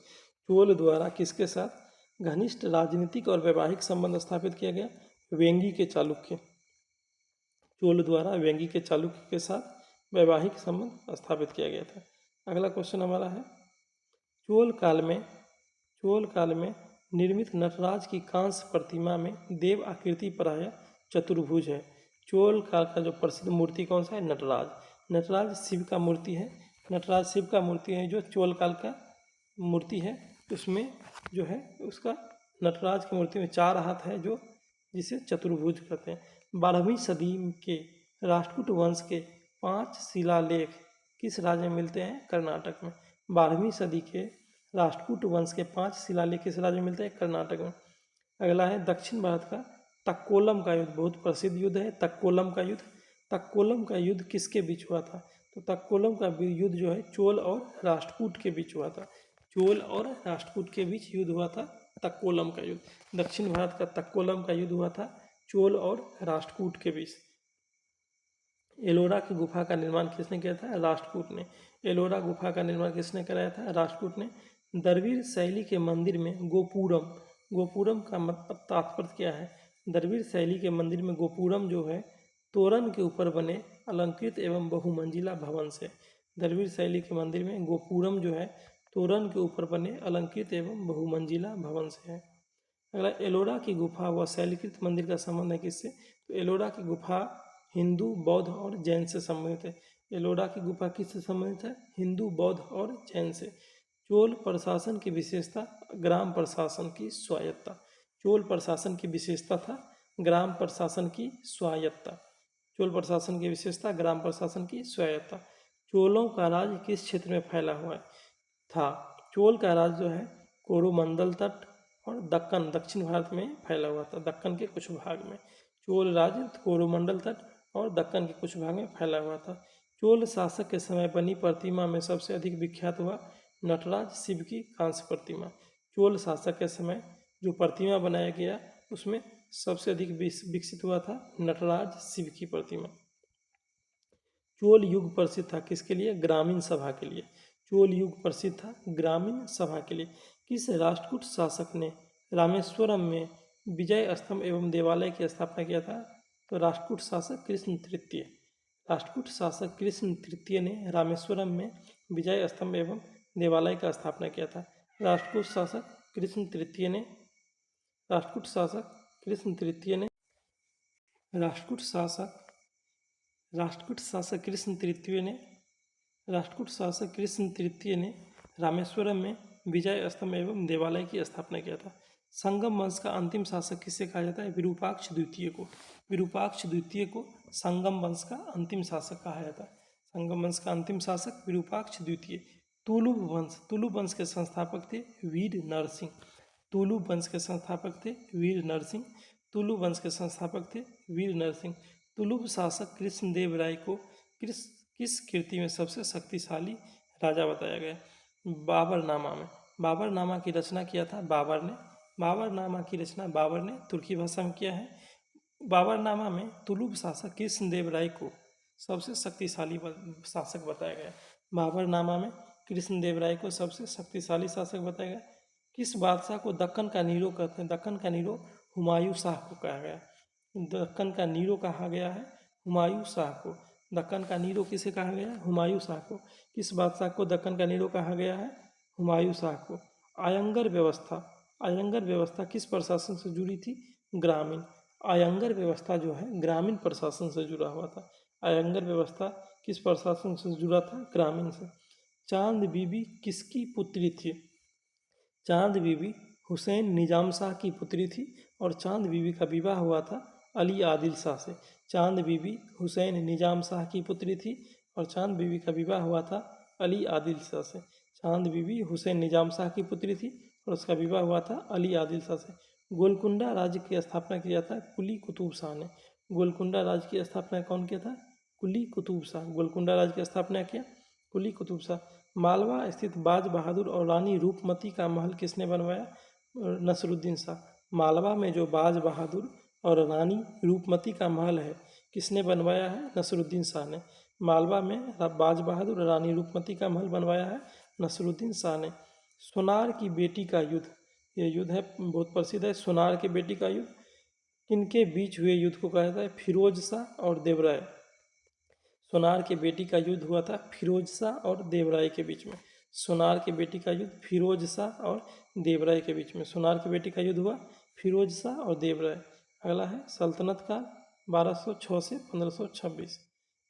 चोल द्वारा किसके साथ घनिष्ठ राजनीतिक और वैवाहिक संबंध स्थापित किया गया? वेंगी के चालुक्य। चोल द्वारा वेंगी के चालुक्य के साथ वैवाहिक संबंध स्थापित किया गया था। अगला क्वेश्चन हमारा है, चोल काल में निर्मित नटराज की कांस्य प्रतिमा में देव आकृति प्रायः चतुर्भुज है। चोल काल का जो प्रसिद्ध मूर्ति कौन सा है? नटराज। नटराज शिव का मूर्ति है। नटराज शिव का मूर्ति है जो चोल काल का मूर्ति है। उसमें जो है उसका नटराज की मूर्ति में 4 हाथ है जो जिसे चतुर्भुज कहते हैं। 12वीं सदी के राष्ट्रकूट वंश के 5 शिलालेख किस राज्य में मिलते हैं? कर्नाटक में। 12वीं सदी के राष्ट्रकूट वंश के 5 शिलालेख किस राज्य में मिलते हैं? कर्नाटक में। अगला है दक्षिण भारत का तक्कोलम का युद्ध, बहुत प्रसिद्ध युद्ध है तक्कोलम का युद्ध। तक्कोलम का युद्ध किसके बीच हुआ था? तो तक्कोलम का युद्ध जो है चोल और राष्ट्रकूट के बीच हुआ था। चोल और राष्ट्रकूट के बीच युद्ध हुआ था तक्कोलम का युद्ध। दक्षिण भारत का तक्कोलम का युद्ध हुआ था चोल और राष्ट्रकूट के बीच। एलोरा की गुफा का निर्माण किसने किया था? राष्ट्रकूट ने। एलोरा गुफा का निर्माण किसने कराया था? राष्ट्रकूट ने। द्रविड़ शैली के मंदिर में गोपुरम, गोपुरम का मतलब तात्पर्य क्या है? द्रविड़ शैली के मंदिर में गोपुरम जो है तोरण के ऊपर बने अलंकृत एवं बहुमंजिला भवन से। द्रविड़ शैली के मंदिर में गोपुरम जो है तोरण के ऊपर बने अलंकृत एवं बहुमंजिला भवन से है। अगला, एलोरा की गुफा व शैलकृत मंदिर का संबंध है किससे? तो एलोरा की गुफा हिंदू, बौद्ध और जैन से संबंधित है। एलोरा की गुफा किससे संबंधित है? हिंदू, बौद्ध और जैन से। चोल प्रशासन की विशेषता ग्राम प्रशासन की स्वायत्तता। चोल प्रशासन की विशेषता था ग्राम प्रशासन की स्वायत्तता। चोल प्रशासन की विशेषता ग्राम प्रशासन की स्वायत्तता। चोलों का राज किस क्षेत्र में फैला हुआ था? चोल का राज जो है कोरोमंडल तट और दक्कन, दक्षिण भारत में फैला हुआ था, दक्कन के कुछ भाग में। चोल राज्य कोरोमंडल तट और दक्कन के कुछ भाग में फैला हुआ था। चोल शासक के समय बनी प्रतिमा में सबसे अधिक विख्यात हुआ नटराज शिव की कांस्य प्रतिमा। चोल शासक के समय जो प्रतिमा बनाया गया उसमें सबसे अधिक विकसित हुआ था नटराज शिव की प्रतिमा। चोल युग प्रसिद्ध था किसके लिए? ग्रामीण सभा के लिए। चोल युग प्रसिद्ध था ग्रामीण सभा के लिए। किस राष्ट्रकूट शासक ने रामेश्वरम में विजय स्तंभ एवं देवालय की स्थापना किया था? तो राष्ट्रकूट शासक कृष्ण तृतीय। राष्ट्रकूट शासक कृष्ण तृतीय ने रामेश्वरम में विजय स्तंभ एवं देवालय का स्थापना किया था। राष्ट्रकूट शासक कृष्ण तृतीय ने राष्ट्रकूट शासक कृष्ण तृतीय ने राष्ट्रकूट शासक राष्ट्रकूट शासक कृष्ण तृतीय ने राष्ट्रकूट शासक कृष्ण तृतीय ने रामेश्वरम में विजय स्तंभ एवं देवालय की स्थापना किया था। संगम वंश का अंतिम शासक किसे कहा जाता है? विरूपाक्ष द्वितीय को। विरूपाक्ष द्वितीय को संगम वंश का अंतिम शासक कहा जाता है। संगम वंश का अंतिम शासक विरूपाक्ष द्वितीय। तुलुप वंश, तुलुप वंश के संस्थापक थे वीर नरसिंह। तुलुप वंश के संस्थापक थे वीर नरसिंह। तुलुप वंश के संस्थापक थे वीर नरसिंह। तुलुप शासक कृष्णदेव राय को किस कृति में सबसे शक्तिशाली राजा बताया गया? बाबरनामा में। बाबरनामा की रचना किया था बाबर ने। बाबरनामा की रचना बाबर ने तुर्की भाषा में किया है। बाबरनामा में तुलुप शासक कृष्णदेव राय को सबसे शक्तिशाली शासक बताया गया। बाबरनामा में कृष्णदेव राय को सबसे शक्तिशाली शासक बताया गया। किस बादशाह को दक्कन का नीरो कहते हैं? दक्कन का नीरो हुमायूं शाह को कहा गया। दक्कन का नीरो कहा गया है हुमायूं शाह को। दक्कन का नीरो किसे कहा गया? हुमायूं शाह को। किस बादशाह को दक्कन का नीरो कहा गया है? हुमायूं शाह को। आयंगर व्यवस्था, आयंगर व्यवस्था किस प्रशासन से जुड़ी थी? ग्रामीण। आयंगर व्यवस्था जो है ग्रामीण प्रशासन से जुड़ा हुआ था। आयंगर व्यवस्था किस प्रशासन से जुड़ा था? ग्रामीण से। चांद बीबी किसकी पुत्री थी? चांद बीबी हुसैन निजाम शाह की पुत्री थी और चांद बीबी का विवाह हुआ था अली आदिल शाह से। चांद बीबी हुसैन निजाम शाह की पुत्री थी और चांद बीबी का विवाह हुआ था अली आदिल शाह से। चांद बीबी हुसैन निजाम शाह की पुत्री थी और उसका विवाह हुआ था अली आदिल शाह से। गोलकुंडा राज्य की स्थापना किया था कुली कुतुब शाह ने। गोलकुंडा राज्य की स्थापना कौन किया था? कुली कुतुब शाह। गोलकुंडा राज्य की स्थापना किया कुली कुतुब शाह। मालवा स्थित बाज बहादुर और रानी रूपमती का महल किसने बनवाया? नसरुद्दीन शाह। मालवा में जो बाज बहादुर और रानी रूपमती का महल है किसने बनवाया है? नसरुद्दीन शाह ने। मालवा में बाज बहादुर और रानी रूपमती का महल बनवाया है नसरुद्दीन शाह ने। सोनार की बेटी का युद्ध, ये युद्ध है बहुत प्रसिद्ध है। सोनार की बेटी का युद्ध किनके बीच हुए युद्ध को कहा जाता है? फिरोज शाह और देवराय। सोनार की बेटी का युद्ध हुआ था फिरोज शाह और देवराय के बीच में। सोनार की बेटी का युद्ध फिरोज शाह और देवराय के बीच में। सोनार की बेटी का युद्ध हुआ फिरोज शाह और देवराय। अगला है सल्तनत काल 1206 से 1526।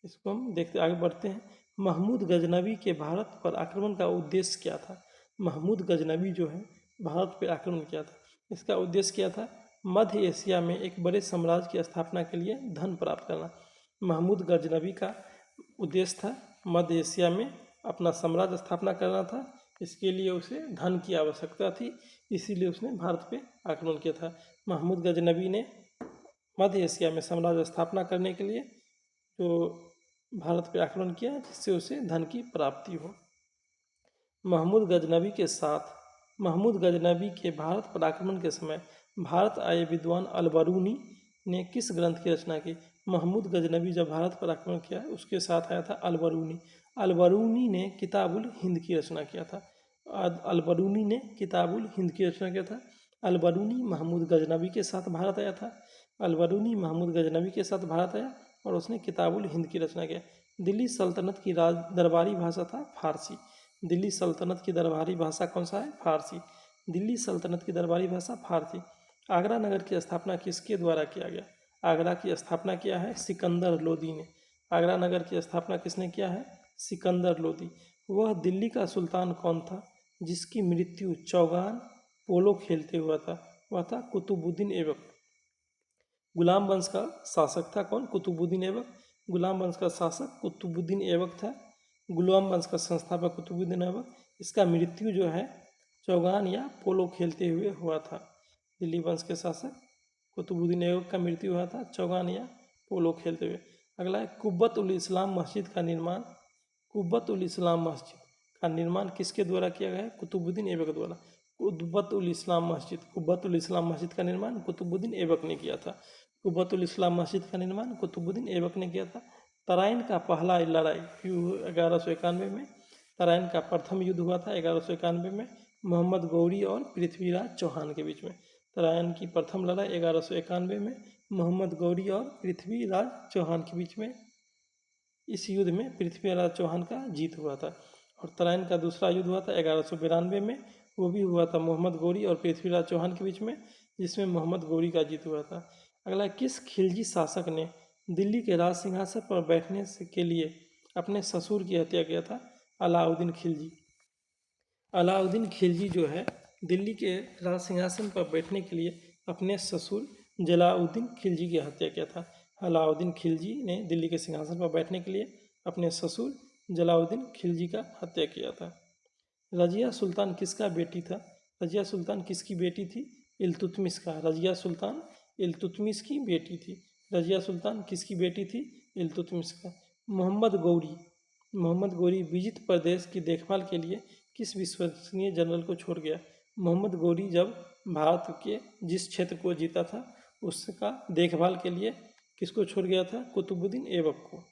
इसको हम देखते आगे बढ़ते हैं। महमूद गजनवी के भारत पर आक्रमण का उद्देश्य क्या था? महमूद गजनवी जो है भारत पर आक्रमण किया था। इसका उद्देश्य क्या था? मध्य एशिया में एक बड़े साम्राज्य की स्थापना के लिए धन प्राप्त करना। महमूद गजनवी का उद्देश्य था मध्य एशिया में अपना साम्राज्य स्थापना करना था। इसके लिए उसे धन की आवश्यकता थी, इसीलिए उसने भारत पे आक्रमण किया था। महमूद गजनवी ने मध्य एशिया में साम्राज्य स्थापना करने के लिए जो भारत पे आक्रमण किया जिससे उसे धन की प्राप्ति हो। महमूद गजनवी के भारत पर आक्रमण के समय भारत आए विद्वान अलबरूनी ने किस ग्रंथ की रचना की? महमूद गजनवी जब भारत पर आक्रमण किया उसके साथ आया था अलबरूनी। अलबरूनी ने किताबुल हिंद की रचना किया था। अलबरूनी ने किताबुल हिंद की रचना किया था। अलबरूनी महमूद गजनवी के साथ भारत आया था। अलबरूनी महमूद गजनवी के साथ भारत आया और उसने किताबुल हिंद की रचना किया। दिल्ली सल्तनत की दरबारी भाषा था फारसी। दिल्ली सल्तनत की दरबारी भाषा कौन सा है? फारसी। दिल्ली सल्तनत की दरबारी भाषा फारसी। आगरा नगर की स्थापना किसके द्वारा किया गया? आगरा की स्थापना किया है सिकंदर लोदी ने। आगरा नगर की स्थापना किसने किया है? सिकंदर लोदी। वह दिल्ली का सुल्तान कौन था जिसकी मृत्यु चौगान पोलो खेलते हुआ था? वह था कुतुबुद्दीन ऐबक। गुलाम वंश का शासक था कौन? कुतुबुद्दीन ऐबक। गुलाम वंश का शासक कुतुबुद्दीन ऐबक था। गुलाम वंश का संस्थापक कुतुबुद्दीन ऐबक। इसका मृत्यु जो है चौगान या पोलो खेलते हुए हुआ था। दिल्ली वंश के शासक कुतुबुद्दीन ऐबक का मृत्यु हुआ था चौगान या पोलो खेलते हुए। अगला है कुब्बत उल इस्लाम मस्जिद का निर्माण। कुब्बत उल इस्लाम मस्जिद का निर्माण किसके द्वारा किया गया है? कुतुबुद्दीन ऐबक द्वारा। कुब्बत उल इस्लाम मस्जिद, कुब्बत उल इस्लाम मस्जिद का निर्माण कुतुबुद्दीन ऐबक ने किया था। कुब्बत उल इस्लाम मस्जिद का निर्माण कुतुबुद्दीन ऐबक ने किया था। तराइन का पहला लड़ाई 1191 में। तराइन का प्रथम युद्ध हुआ था 1191 में मोहम्मद गौरी और पृथ्वीराज चौहान के बीच में। तराइन की प्रथम लड़ाई 1191 में मोहम्मद गौरी और पृथ्वीराज चौहान के बीच में। इस युद्ध में पृथ्वीराज चौहान का जीत हुआ था। और तराइन का दूसरा युद्ध हुआ था 1192 में, वो भी हुआ था मोहम्मद गौरी और पृथ्वीराज चौहान के बीच में, जिसमें मोहम्मद गौरी का जीत हुआ था। अगला, किस खिलजी शासक ने दिल्ली के राज सिंहासन पर बैठने के लिए अपने ससुर की हत्या किया था? अलाउद्दीन खिलजी। अलाउद्दीन खिलजी जो है दिल्ली के राज सिंहासन पर बैठने के लिए अपने ससुर जलाउद्दीन खिलजी की हत्या किया था। अलाउद्दीन खिलजी ने दिल्ली के सिंहासन पर बैठने के लिए अपने ससुर जलाउद्दीन खिलजी का हत्या किया था। रजिया सुल्तान किसका बेटी था? रजिया सुल्तान किसकी बेटी थी? इल्तुतमिश का। रजिया सुल्तान इल्तुतमिश की बेटी थी। रजिया सुल्तान किसकी बेटी थी? इल्तुतमिश का। मोहम्मद गौरी विजित प्रदेश की देखभाल के लिए किस विश्वसनीय जनरल को छोड़ गया? मोहम्मद गौरी जब भारत के जिस क्षेत्र को जीता था उसका देखभाल के लिए किसको छोड़ गया था? कुतुबुद्दीन ऐबक को।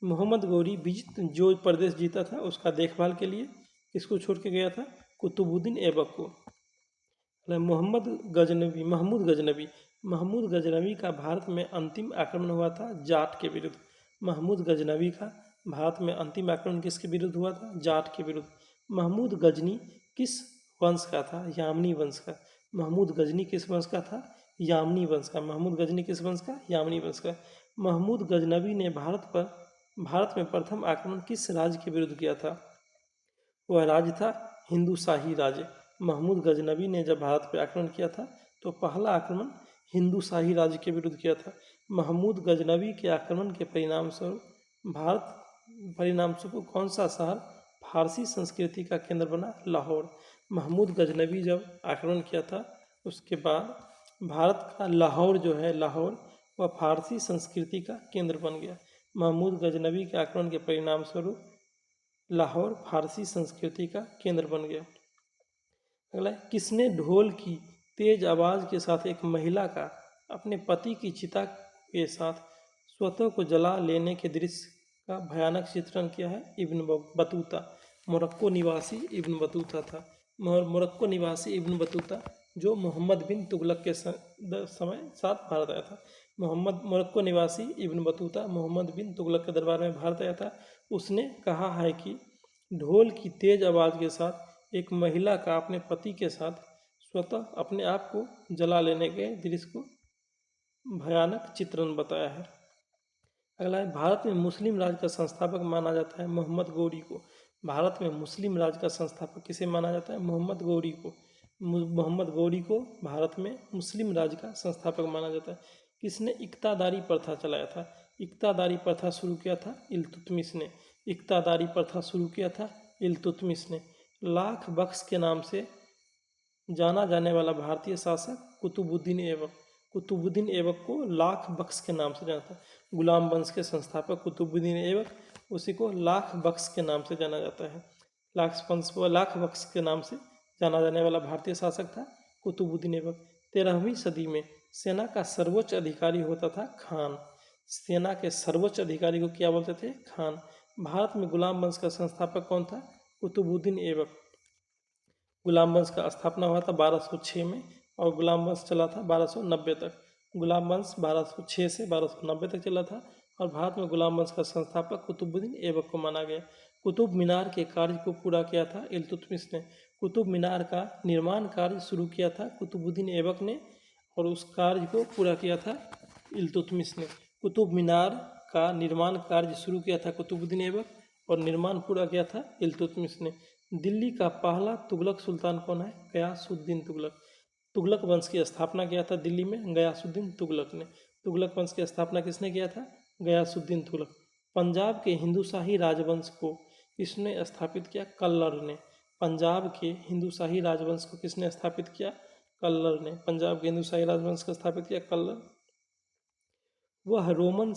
मोहम्मद गौरी विजित जो प्रदेश जीता था उसका देखभाल के लिए किसको छोड़ के गया था? कुतुबुद्दीन ऐबक को। महमूद गजनवी का भारत में अंतिम आक्रमण हुआ था जाट के विरुद्ध। महमूद गजनवी का भारत में अंतिम आक्रमण किसके विरुद्ध हुआ था? जाट के विरुद्ध। महमूद गजनी किस वंश का था? यामनी वंश का। महमूद गजनी किस वंश का था? यामनी वंश का। महमूद गजनी किस वंश का? यामनी वंश का। महमूद गजनवी ने भारत में प्रथम आक्रमण किस राज्य के विरुद्ध किया था? वह राज्य था हिंदू शाही राज्य। महमूद गजनवी ने जब भारत पर आक्रमण किया था तो पहला आक्रमण हिंदू शाही राज्य के विरुद्ध किया था। महमूद गजनवी के आक्रमण के परिणामस्वरूप कौन सा शहर फारसी संस्कृति का केंद्र बना? लाहौर। महमूद गजनवी जब आक्रमण किया था उसके बाद भारत का लाहौर जो है, लाहौर वह फारसी संस्कृति का केंद्र बन गया। महमूद गजनवी के आक्रमण के परिणाम स्वरूप लाहौर फारसी संस्कृति का केंद्र बन गया। अगला, किसने ढोल की तेज आवाज़ के साथ एक महिला का अपने पति की चिता के साथ स्वतः को जला लेने के दृश्य का भयानक चित्रण किया है? Ibn Battuta. मोरक्को निवासी इब्न बतूता था। मोरक्को निवासी इब्न बतूता जो मोहम्मद बिन तुगलक के समय साथ भारत आया था। मोरक्को निवासी इब्न बतूता मोहम्मद बिन तुगलक के दरबार में भारत आया था। उसने कहा है कि ढोल की तेज आवाज़ के साथ एक महिला का अपने पति के साथ स्वतः अपने आप को जला लेने के दृश्य को भयानक चित्रण बताया है। अगला है, भारत में मुस्लिम राज का संस्थापक माना जाता है मोहम्मद गौरी को। भारत में मुस्लिम राज का संस्थापक किसे माना जाता है? मोहम्मद गौरी को। मोहम्मद गौरी को भारत में मुस्लिम राज का संस्थापक माना जाता है। किसने इक्तादारी प्रथा चलाया था? इक्तादारी प्रथा शुरू किया था इल्तुतमिश ने। इक्तादारी प्रथा शुरू किया था इल्तुतमिश ने। लाख बख्श के नाम से जाना जाने वाला भारतीय शासक कुतुबुद्दीन ऐबक। कुतुबुद्दीन ऐबक को लाख बख्श के नाम से जाना था। गुलाम वंश के संस्थापक कुतुबुद्दीन ऐबक, उसी को लाख बख्श के नाम से जाना जाता है। लाख बख्श के नाम से जाना जाने वाला भारतीय शासक था कुतुबुद्दीन ऐबक। 13वीं सदी में सेना का सर्वोच्च अधिकारी होता था खान। सेना के सर्वोच्च अधिकारी को क्या बोलते थे? खान। भारत में गुलाम वंश का संस्थापक कौन था? कुतुबुद्दीन ऐबक। गुलाम वंश का स्थापना हुआ था 1206 में और गुलाम वंश चला था 1290 तक। गुलाम वंश 1206 से 1290 तक चला था और भारत में गुलाम वंश का संस्थापक कुतुबुद्दीन ऐबक को माना गया। कुतुब मीनार के कार्य को पूरा किया था इल्तुतमिश ने। कुतुब मीनार का निर्माण कार्य शुरू किया था कुतुबुद्दीन ऐबक ने और उस कार्य को पूरा किया था इल्तुतमिश ने। कुतुब मीनार का निर्माण कार्य शुरू किया था कुतुबुद्दीन ऐबक और निर्माण पूरा किया था इल्तुतमिश ने। दिल्ली का पहला तुगलक सुल्तान कौन है? गयासुद्दीन तुगलक। तुगलक वंश की स्थापना किया था दिल्ली में गयासुद्दीन तुगलक ने। तुगलक वंश की स्थापना किसने किया था? गयासुद्दीन तुगलक। पंजाब के हिंदूशाही राजवंश को किसने स्थापित किया? कल्लर ने। पंजाब के हिंदूशाही राजवंश को किसने स्थापित किया? कल्लर ने। पंजाब के हिंदूशाही राजवंश को स्थापित किया कल्लर। वह रोमन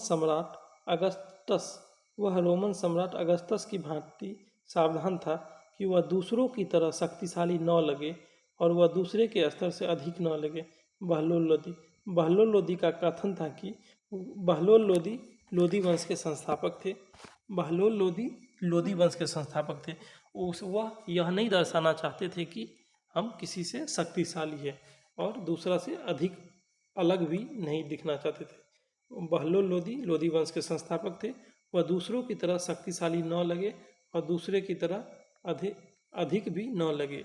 सम्राट अगस्टस की भांति सावधान था कि वह दूसरों की तरह शक्तिशाली न लगे और वह दूसरे के स्तर से अधिक न लगे। बहलोल लोदी। बहलोल लोदी का कथन था कि बहलोल लोदी लोदी वंश के संस्थापक थे। बहलोल लोदी लोदी वंश के संस्थापक थे। वह यह नहीं दर्शाना चाहते थे कि हम किसी से शक्तिशाली है और दूसरा से अधिक अलग भी नहीं दिखना चाहते थे। बहलोल लोदी लोदी वंश के संस्थापक थे। वह दूसरों की तरह शक्तिशाली न लगे और दूसरे की तरह अधिक भी न लगे।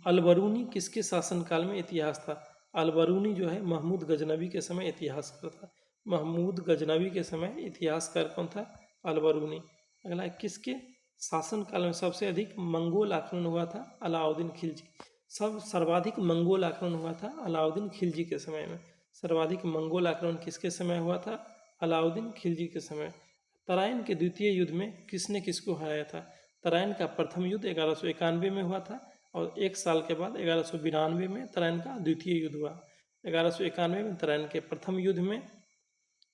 अलबरूनी किसके शासनकाल में इतिहास था? अलबरूनी जो है महमूद गजनबी के समय इतिहासकार था। महमूद गजनबी के समय इतिहासकार कौन था? अलबरूनी। अगला किसके शासनकाल में सबसे अधिक मंगोल आक्रमण हुआ था? अलाउद्दीन खिलजी। सर्वाधिक मंगोल आक्रमण हुआ था अलाउद्दीन खिलजी के समय में। सर्वाधिक मंगोल आक्रमण किसके समय हुआ था? अलाउद्दीन खिलजी के समय। तराइन के द्वितीय युद्ध में किसने किसको हराया था? तराइन का प्रथम युद्ध 1191 में हुआ था और एक साल के बाद 1192 में तराइन का द्वितीय युद्ध हुआ। 1191 में तराइन के प्रथम युद्ध में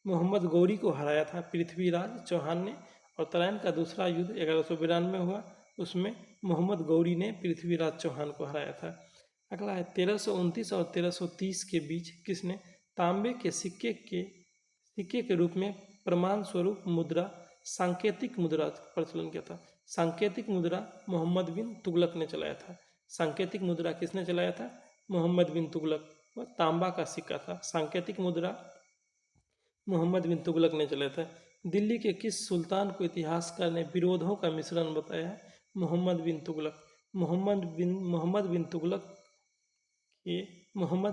मोहम्मद गौरी को हराया था पृथ्वीराज चौहान ने और तराइन का दूसरा युद्ध 1192 में हुआ, उसमें मोहम्मद गौरी ने पृथ्वीराज चौहान को हराया था। अगला है 1329 और 1330 के बीच किसने तांबे के सिक्के के रूप में प्रमाण स्वरूप मुद्रा सांकेतिक मुद्रा प्रचलन किया था? सांकेतिक मुद्रा मोहम्मद बिन तुगलक ने चलाया था। सांकेतिक मुद्रा किसने चलाया था? मोहम्मद बिन तुगलक। वह तांबा का सिक्का था। सांकेतिक मुद्रा मोहम्मद बिन तुगलक ने चलाया था। दिल्ली के किस सुल्तान को इतिहासकार ने विरोधों का मिश्रण बताया है? मोहम्मद बिन तुगलक। मोहम्मद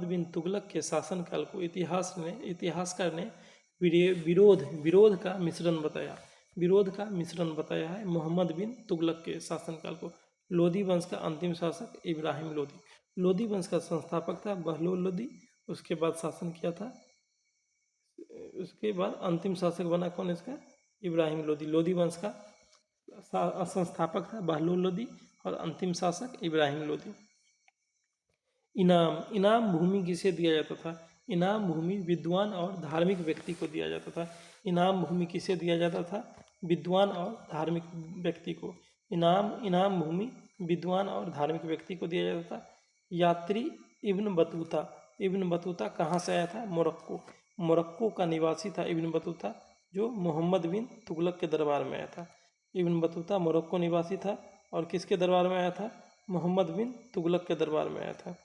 बिन तुगलक के शासनकाल को इतिहासकार ने विरोध का मिश्रण बताया है मोहम्मद बिन तुगलक के शासनकाल को। लोदी वंश का अंतिम शासक इब्राहिम लोदी। लोदी वंश का संस्थापक था बहलोल लोदी। उसके बाद शासन किया था, उसके बाद अंतिम शासक बना कौन इसका? इब्राहिम लोदी। लोदी वंश का संस्थापक था बहलोल लोदी और अंतिम शासक इब्राहिम लोदी। इनाम भूमि किसे दिया जाता था? इनाम भूमि विद्वान और धार्मिक व्यक्ति को दिया जाता था। इनाम भूमि किसे दिया जाता था? विद्वान और धार्मिक व्यक्ति को। इनाम भूमि विद्वान और धार्मिक व्यक्ति को दिया जाता था। यात्री इब्न बतूता कहाँ से आया था? मोरक्को का निवासी था इब्न बतूता, जो मोहम्मद बिन तुगलक के दरबार में आया था। इब्न बतूता मोरक्को निवासी था और किसके दरबार में आया था? मोहम्मद बिन तुगलक के दरबार में आया था।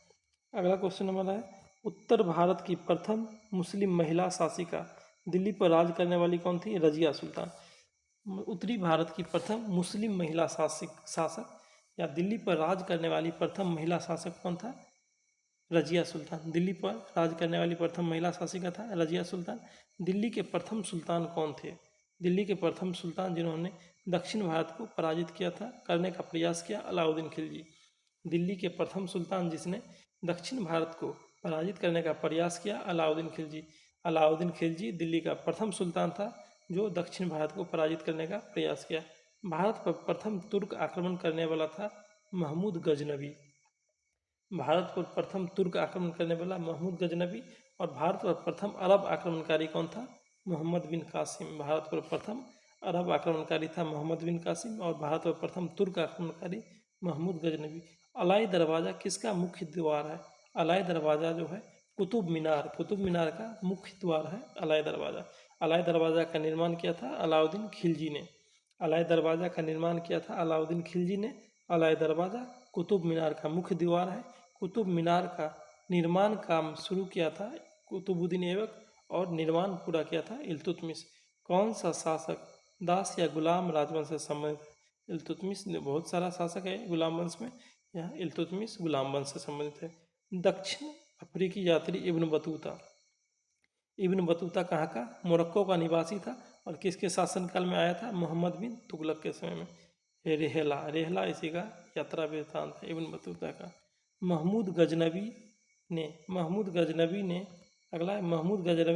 अगला क्वेश्चन नंबर है, उत्तर भारत की प्रथम मुस्लिम महिला शासिका दिल्ली पर राज करने वाली कौन थी? रजिया सुल्तान। उत्तरी भारत की प्रथम मुस्लिम महिला शासक या दिल्ली पर राज करने वाली प्रथम महिला शासक कौन था? रजिया सुल्तान। दिल्ली पर राज करने वाली प्रथम महिला शासिका था रजिया सुल्तान। दिल्ली के प्रथम सुल्तान कौन थे? दिल्ली के प्रथम सुल्तान जिन्होंने दक्षिण भारत को पराजित किया था, करने का प्रयास किया, अलाउद्दीन खिलजी। दिल्ली के प्रथम सुल्तान जिसने दक्षिण भारत को पराजित करने का प्रयास किया, अलाउद्दीन खिलजी। अलाउद्दीन खिलजी दिल्ली का प्रथम सुल्तान था जो दक्षिण भारत को पराजित करने का प्रयास किया। भारत पर प्रथम तुर्क आक्रमण करने वाला था महमूद गजनबी। भारत पर प्रथम तुर्क आक्रमण करने वाला महमूद गजनबी। और भारत पर प्रथम अरब आक्रमणकारी कौन था? मोहम्मद बिन कासिम। भारत पर प्रथम अरब आक्रमणकारी था मोहम्मद बिन कासिम और भारत पर प्रथम तुर्क आक्रमणकारी महमूद गजनबी। अलाई दरवाज़ा किसका मुख्य द्वार है? अलाई दरवाज़ा जो है कुतुब मीनार का मुख्य द्वार है अलाई दरवाज़ा। अलाई दरवाज़ा का निर्माण किया था अलाउद्दीन खिलजी ने। अलाइ दरवाज़ा का निर्माण किया था अलाउद्दीन खिलजी ने। अलाइ दरवाज़ा कुतुब मीनार का मुख्य दीवार है। कुतुब मीनार का निर्माण काम शुरू किया था कुतुबुद्दीन ऐबक और निर्माण पूरा किया था इल्तुतमिश। कौन सा शासक दास या गुलाम राजवंश से संबंधित है? इल्तुतमिश ने बहुत सारा शासक है गुलाम वंश में, यहाँ इल्तुतमिश गुलाम वंश से संबंधित है। दक्षिण अफ्रीकी यात्री इब्न बतूता। इब्न बतूता कहाँ का? मोरक्को का निवासी था और किसके शासनकाल में आया था? मोहम्मद बिन तुगलक के समय में। रेहला, रेहला इसी का यात्रा वृत्तांत है इब्न बतूता का। महमूद गजनवी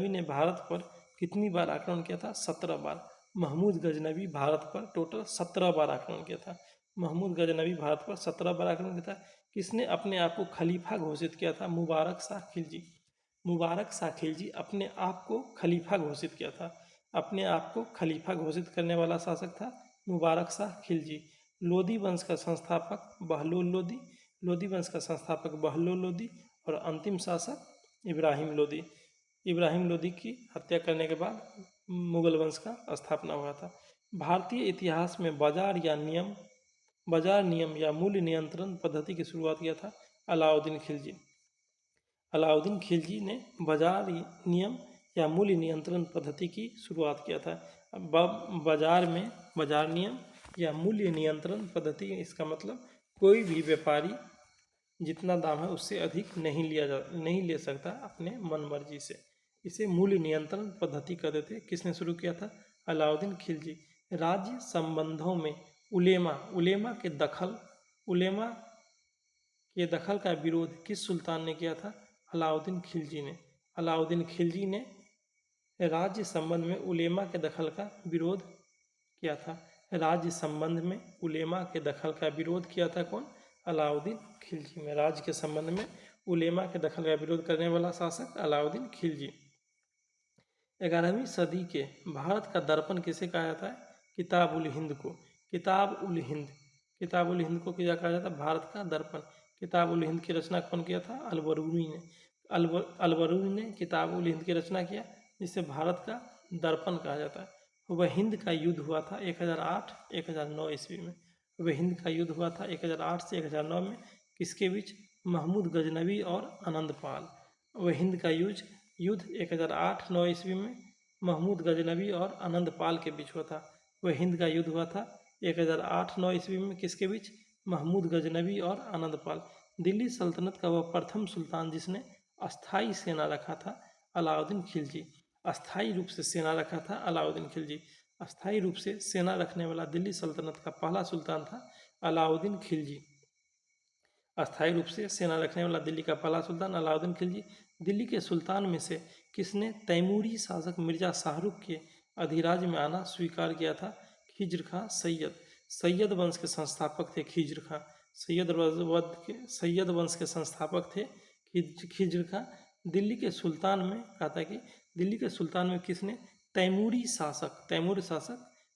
ने भारत पर कितनी बार आक्रमण किया था? 17 बार। महमूद गजनवी भारत पर टोटल 17 बार आक्रमण किया था। महमूद गजनवी भारत पर 17 बार आक्रमण किया था। किसने अपने आप को खलीफा घोषित किया था? मुबारक शाह खिलजी। मुबारक शाह खिलजी अपने आप को खलीफा घोषित किया था। अपने आप को खलीफा घोषित करने वाला शासक था मुबारक शाह खिलजी। लोदी वंश का संस्थापक बहलोल लोदी। लोदी वंश का संस्थापक बहलोल लोदी और अंतिम शासक इब्राहिम लोदी। इब्राहिम लोदी की हत्या करने के बाद मुगल वंश का स्थापना हुआ था। भारतीय इतिहास में बाजार नियम या मूल्य नियंत्रण पद्धति की शुरुआत किया था अलाउद्दीन खिलजी। अलाउद्दीन खिलजी ने बाजार नियम या मूल्य नियंत्रण पद्धति की शुरुआत किया था। बाजार नियम या मूल्य नियंत्रण पद्धति, इसका मतलब कोई भी व्यापारी जितना दाम है उससे अधिक नहीं ले सकता अपने मन मर्जी से। इसे मूल्य नियंत्रण पद्धति कहते थे। किसने शुरू किया था? अलाउद्दीन खिलजी। राज्य संबंधों में उलेमा के दखल का विरोध किस सुल्तान ने किया था? अलाउद्दीन खिलजी ने। अलाउद्दीन खिलजी ने राज्य संबंध में उलेमा के दखल का विरोध किया था। राज्य संबंध में उलेमा के दखल का विरोध किया था कौन? अलाउद्दीन खिलजी में। राज्य के संबंध में उलेमा के दखल का विरोध करने वाला शासक अलाउद्दीन खिलजी। 11वीं सदी के भारत का दर्पण किसे कहा जाता है? किताब उल हिंद को। किताब उल हिंद को क्या कहा जाता है? भारत का दर्पण। किताब उल हिंद की रचना कौन किया था? अलबरूनी ने। अलबरूनी ने किताब उल हिंद की रचना किया, जिसे भारत का दर्पण कहा जाता है। वह हिंद का युद्ध हुआ था 1008-1009 ईस्वी में। वह हिंद का युद्ध हुआ था 1008 से 1009 में। किसके बीच? महमूद गजनवी और आनंदपाल। वह हिंद का युद्ध 1008-9 ईस्वी में महमूद गजनवी और आनंदपाल के बीच हुआ था। वह हिंद का युद्ध हुआ था 1008-9 ईस्वी में किसके बीच? महमूद गजनवी और आनंदपाल। दिल्ली सल्तनत का वह प्रथम सुल्तान जिसने अस्थाई सेना रखा था अलाउद्दीन खिलजी। अस्थाई रूप से सेना रखा था अलाउद्दीन खिलजी। अस्थाई रूप से सेना रखने वाला दिल्ली सल्तनत का पहला सुल्तान था अलाउद्दीन खिलजी। अस्थायी रूप से सेना रखने वाला दिल्ली का पहला सुल्तान अलाउद्दीन खिलजी। दिल्ली के सुल्तान में से किसने तैमूरी शासक मिर्जा शाहरुख के अधिराज्य में आना स्वीकार किया था? खिज्र खां सैयद। सैयद वंश के संस्थापक थे खिज्र खां। सैयद वंश के संस्थापक थे खिज्र खां। दिल्ली के सुल्तान में कहा था कि दिल्ली के सुल्तान में किसने तैमूरी शासक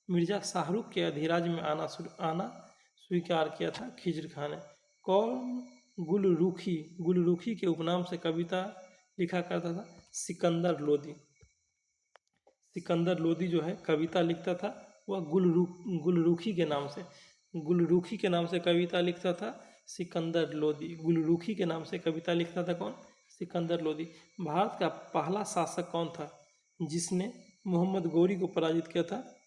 मिर्जा शाहरुख के अधिराज्य में आना स्वीकार किया था? खिज्र खां ने। कौन गुलरुखी के उपनाम से कविता लिखा करता था? सिकंदर लोदी। सिकंदर लोदी जो है कविता लिखता था, वह गुलरुखी के नाम से कविता लिखता था सिकंदर लोदी। गुलरुखी के नाम से कविता लिखता था कौन? सिकंदर लोदी। भारत का पहला शासक कौन था जिसने मोहम्मद गौरी को पराजित किया था?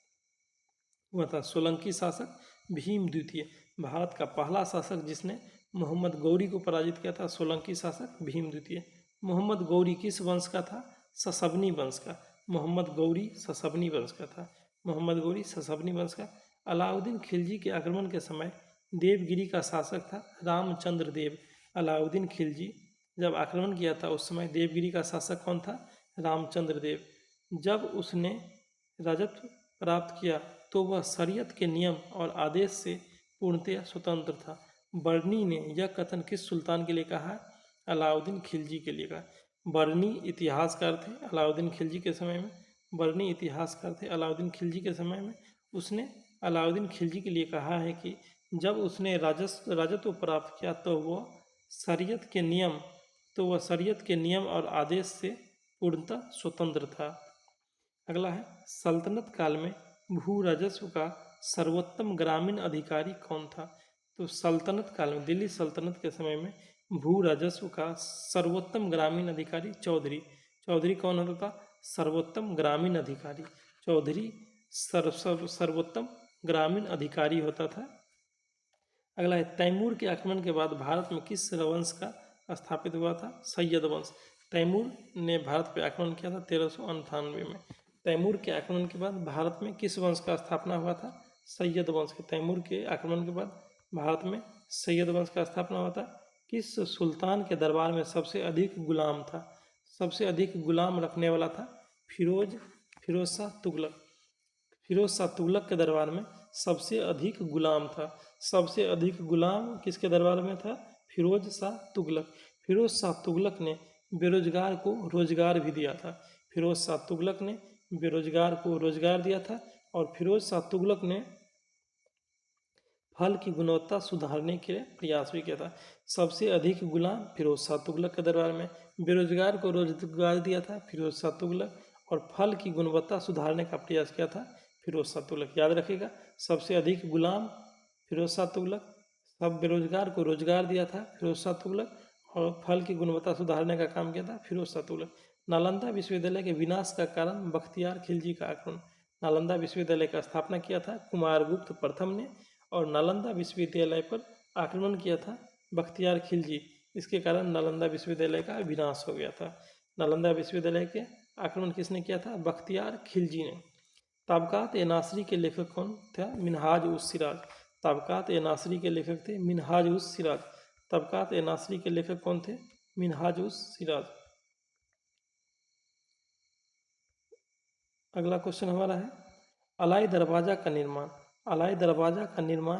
वह था सोलंकी शासक भीम द्वितीय। भारत का पहला शासक जिसने मोहम्मद गौरी को पराजित किया था सोलंकी शासक भीम द्वितीय। मोहम्मद गौरी किस वंश का था? ससबनी वंश का। मोहम्मद गौरी ससबनी वंश का था। मोहम्मद गौरी ससबनी वंश का। अलाउद्दीन खिलजी के आक्रमण के समय देवगिरी का शासक था रामचंद्र देव। अलाउद्दीन खिलजी जब आक्रमण किया था उस समय देवगिरी का शासक कौन था? रामचंद्र देव। जब उसने राजत्व प्राप्त किया तो वह शरीयत के नियम और आदेश से पूर्णतया स्वतंत्र था। बर्नी ने यह कथन किस सुल्तान के लिए कहा? अलाउद्दीन खिलजी के लिए कहा। बर्नी इतिहासकार थे अलाउद्दीन खिलजी के समय में। बर्नी इतिहासकार थे अलाउद्दीन खिलजी के समय में। उसने अलाउद्दीन खिलजी के लिए कहा है कि जब उसने राजत्व प्राप्त किया तो वह शरीयत के नियम और आदेश से पूर्णतः स्वतंत्र था। अगला है, सल्तनत काल में भू राजस्व का सर्वोत्तम ग्रामीण अधिकारी कौन था? तो सल्तनत काल में, दिल्ली सल्तनत के समय में भू राजस्व का सर्वोत्तम ग्रामीण अधिकारी चौधरी। चौधरी कौन होता था? सर्वोत्तम ग्रामीण अधिकारी। चौधरी सर्वोत्तम ग्रामीण अधिकारी होता था। अगला है, तैमूर के आक्रमण के बाद भारत में किस वंश का स्थापित हुआ था? सैयद वंश। तैमूर ने भारत पर आक्रमण किया था 1398 में। तैमूर के आक्रमण के बाद भारत में किस वंश का स्थापना हुआ था? सैयद वंश के। तैमूर के आक्रमण के बाद भारत में सैयद वंश का स्थापना हुआ था। किस सुल्तान के दरबार में सबसे अधिक गुलाम था? सबसे अधिक गुलाम रखने वाला था फिरोज शाह तुगलक। फिरोज शाह तुगलक के दरबार में सबसे अधिक गुलाम था। सबसे अधिक गुलाम किसके दरबार में था? फिरोज शाह तुगलक। फिरोज शाह तुगलक ने बेरोजगार को रोजगार भी दिया था। फिरोज शाह तुगलक ने बेरोजगार को रोजगार दिया था। और फिरोज शाह तुगलक ने फल की गुणवत्ता सुधारने के लिए प्रयास भी किया था। सबसे अधिक गुलाम फिरोज शाह तुगलक के दरबार में, बेरोजगार को रोजगार दिया था फिरोज शाह तुगलक, और फल की गुणवत्ता सुधारने का प्रयास किया था फिरोज शाह तुगलक। याद रखिएगा, सबसे अधिक गुलाम फिरोज शाह तुगलक, सब बेरोजगार को रोजगार दिया था फिरोज शाह तुगलक, और फल की गुणवत्ता सुधारने का काम किया था फिरोज शाह तुगलक। नालंदा विश्वविद्यालय के विनाश का कारण बख्तियार खिलजी का आक्रमण। नालंदा विश्वविद्यालय का स्थापना किया था कुमारगुप्त प्रथम ने, और नालंदा विश्वविद्यालय पर आक्रमण किया था बख्तियार खिलजी। इसके कारण नालंदा विश्वविद्यालय का विनाश हो गया था। नालंदा विश्वविद्यालय के आक्रमण किसने किया था? बख्तियार खिलजी ने। ताबकात ए नासरी के लेखक कौन था? मिनहाज उस सिराज। ताबकात ए नासरी के लेखक थे मिनहाज उस सिराज। ताबकात ए नासरी के लेखक कौन थे? मिनहाज उस सिराज। अगला क्वेश्चन हमारा है, अलाई दरवाजा का निर्माण। अलाई दरवाजा का निर्माण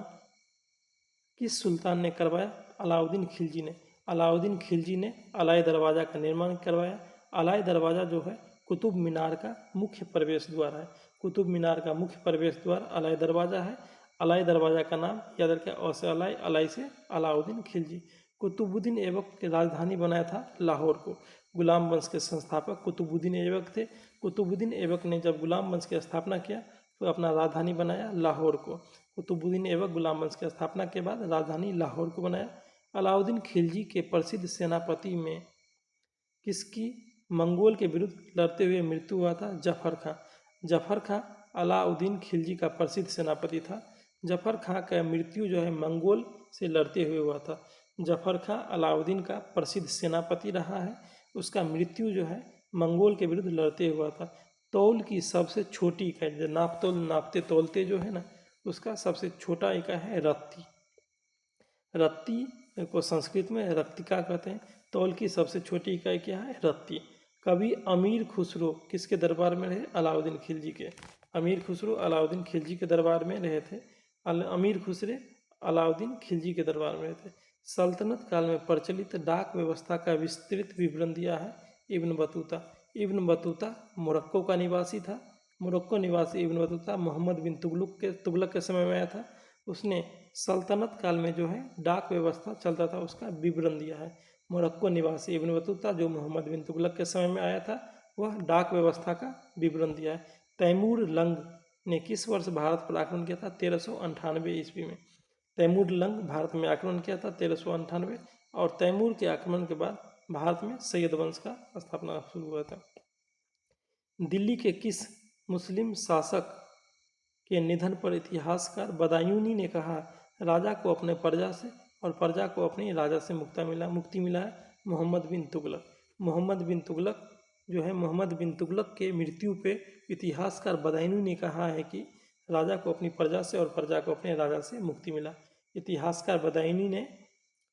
किस सुल्तान ने करवाया? अलाउद्दीन खिलजी ने। अलाउद्दीन खिलजी ने अलाई दरवाजा का निर्माण करवाया। अलाई दरवाजा जो है कुतुब मीनार का मुख्य प्रवेश द्वार है। कुतुब मीनार का मुख्य प्रवेश द्वार अलाई दरवाजा है। अलाई दरवाजा का नाम याद रखें, औ से अलाई, अलाई से अलाउद्दीन खिलजी। कुतुबुद्दीन ऐबक की राजधानी बनाया था लाहौर को। गुलाम वंश के संस्थापक कुतुबुद्दीन ऐबक थे। कुतुबुद्दीन ऐबक ने जब गुलाम वंश की स्थापना किया तो अपना राजधानी बनाया लाहौर को। कुतुबुद्दीन ऐबक गुलाम वंश की स्थापना के बाद राजधानी लाहौर को बनाया। अलाउद्दीन खिलजी के प्रसिद्ध सेनापति में किसकी मंगोल के विरुद्ध लड़ते हुए मृत्यु हुआ था? जफर खां। जफर खां अलाउद्दीन खिलजी का प्रसिद्ध सेनापति था। जफर खां का मृत्यु जो है मंगोल से लड़ते हुए हुआ था। जफर खां अलाउद्दीन का प्रसिद्ध सेनापति रहा है। उसका मृत्यु जो है मंगोल के विरुद्ध लड़ते हुआ था। तौल की सबसे छोटी इकाई, जो नापतोल नापते तोलते जो है ना, उसका सबसे छोटा इकाई है रत्ती। रत्ती को संस्कृत में रत्तिका कहते हैं। तौल की सबसे छोटी इकाई क्या है? रत्ती। कभी अमीर खुसरो किसके दरबार में रहे? अलाउद्दीन खिलजी के। अमीर खुसरो अलाउद्दीन खिलजी के दरबार में रहे थे। अमीर खुसरे अलाउद्दीन खिलजी के दरबार में रहे थे। सल्तनत काल में प्रचलित डाक व्यवस्था का विस्तृत विवरण दिया है Ibn Battuta. Ibn Battuta Morocco का निवासी था। मोरक्को निवासी इब्न बतूता मोहम्मद बिन तुगलक के समय में आया था। उसने सल्तनत काल में जो है डाक व्यवस्था चलता था उसका विवरण दिया है। मोरक्को निवासी इब्न बतूता जो मोहम्मद बिन तुगलक के समय में आया था, वह डाक व्यवस्था का विवरण दिया है। तैमूर लंग ने किस वर्ष भारत पर आक्रमण किया था? 1398 ईस्वी में। तैमूर लंग भारत में आक्रमण किया था 1398, और तैमूर के आक्रमण के बाद भारत में सैयद वंश का स्थापना शुरू हुआ था। दिल्ली के किस मुस्लिम शासक के निधन पर इतिहासकार बदायूनी ने कहा, राजा को अपने प्रजा से और प्रजा को अपने राजा से मुक्ति मिला है? मोहम्मद बिन तुगलक। मोहम्मद बिन तुगलक जो है, मोहम्मद बिन तुगलक के मृत्यु पे इतिहासकार बदायूनी ने कहा है कि राजा को अपनी प्रजा से और प्रजा को अपने राजा से मुक्ति मिला। इतिहासकार बदायूनी ने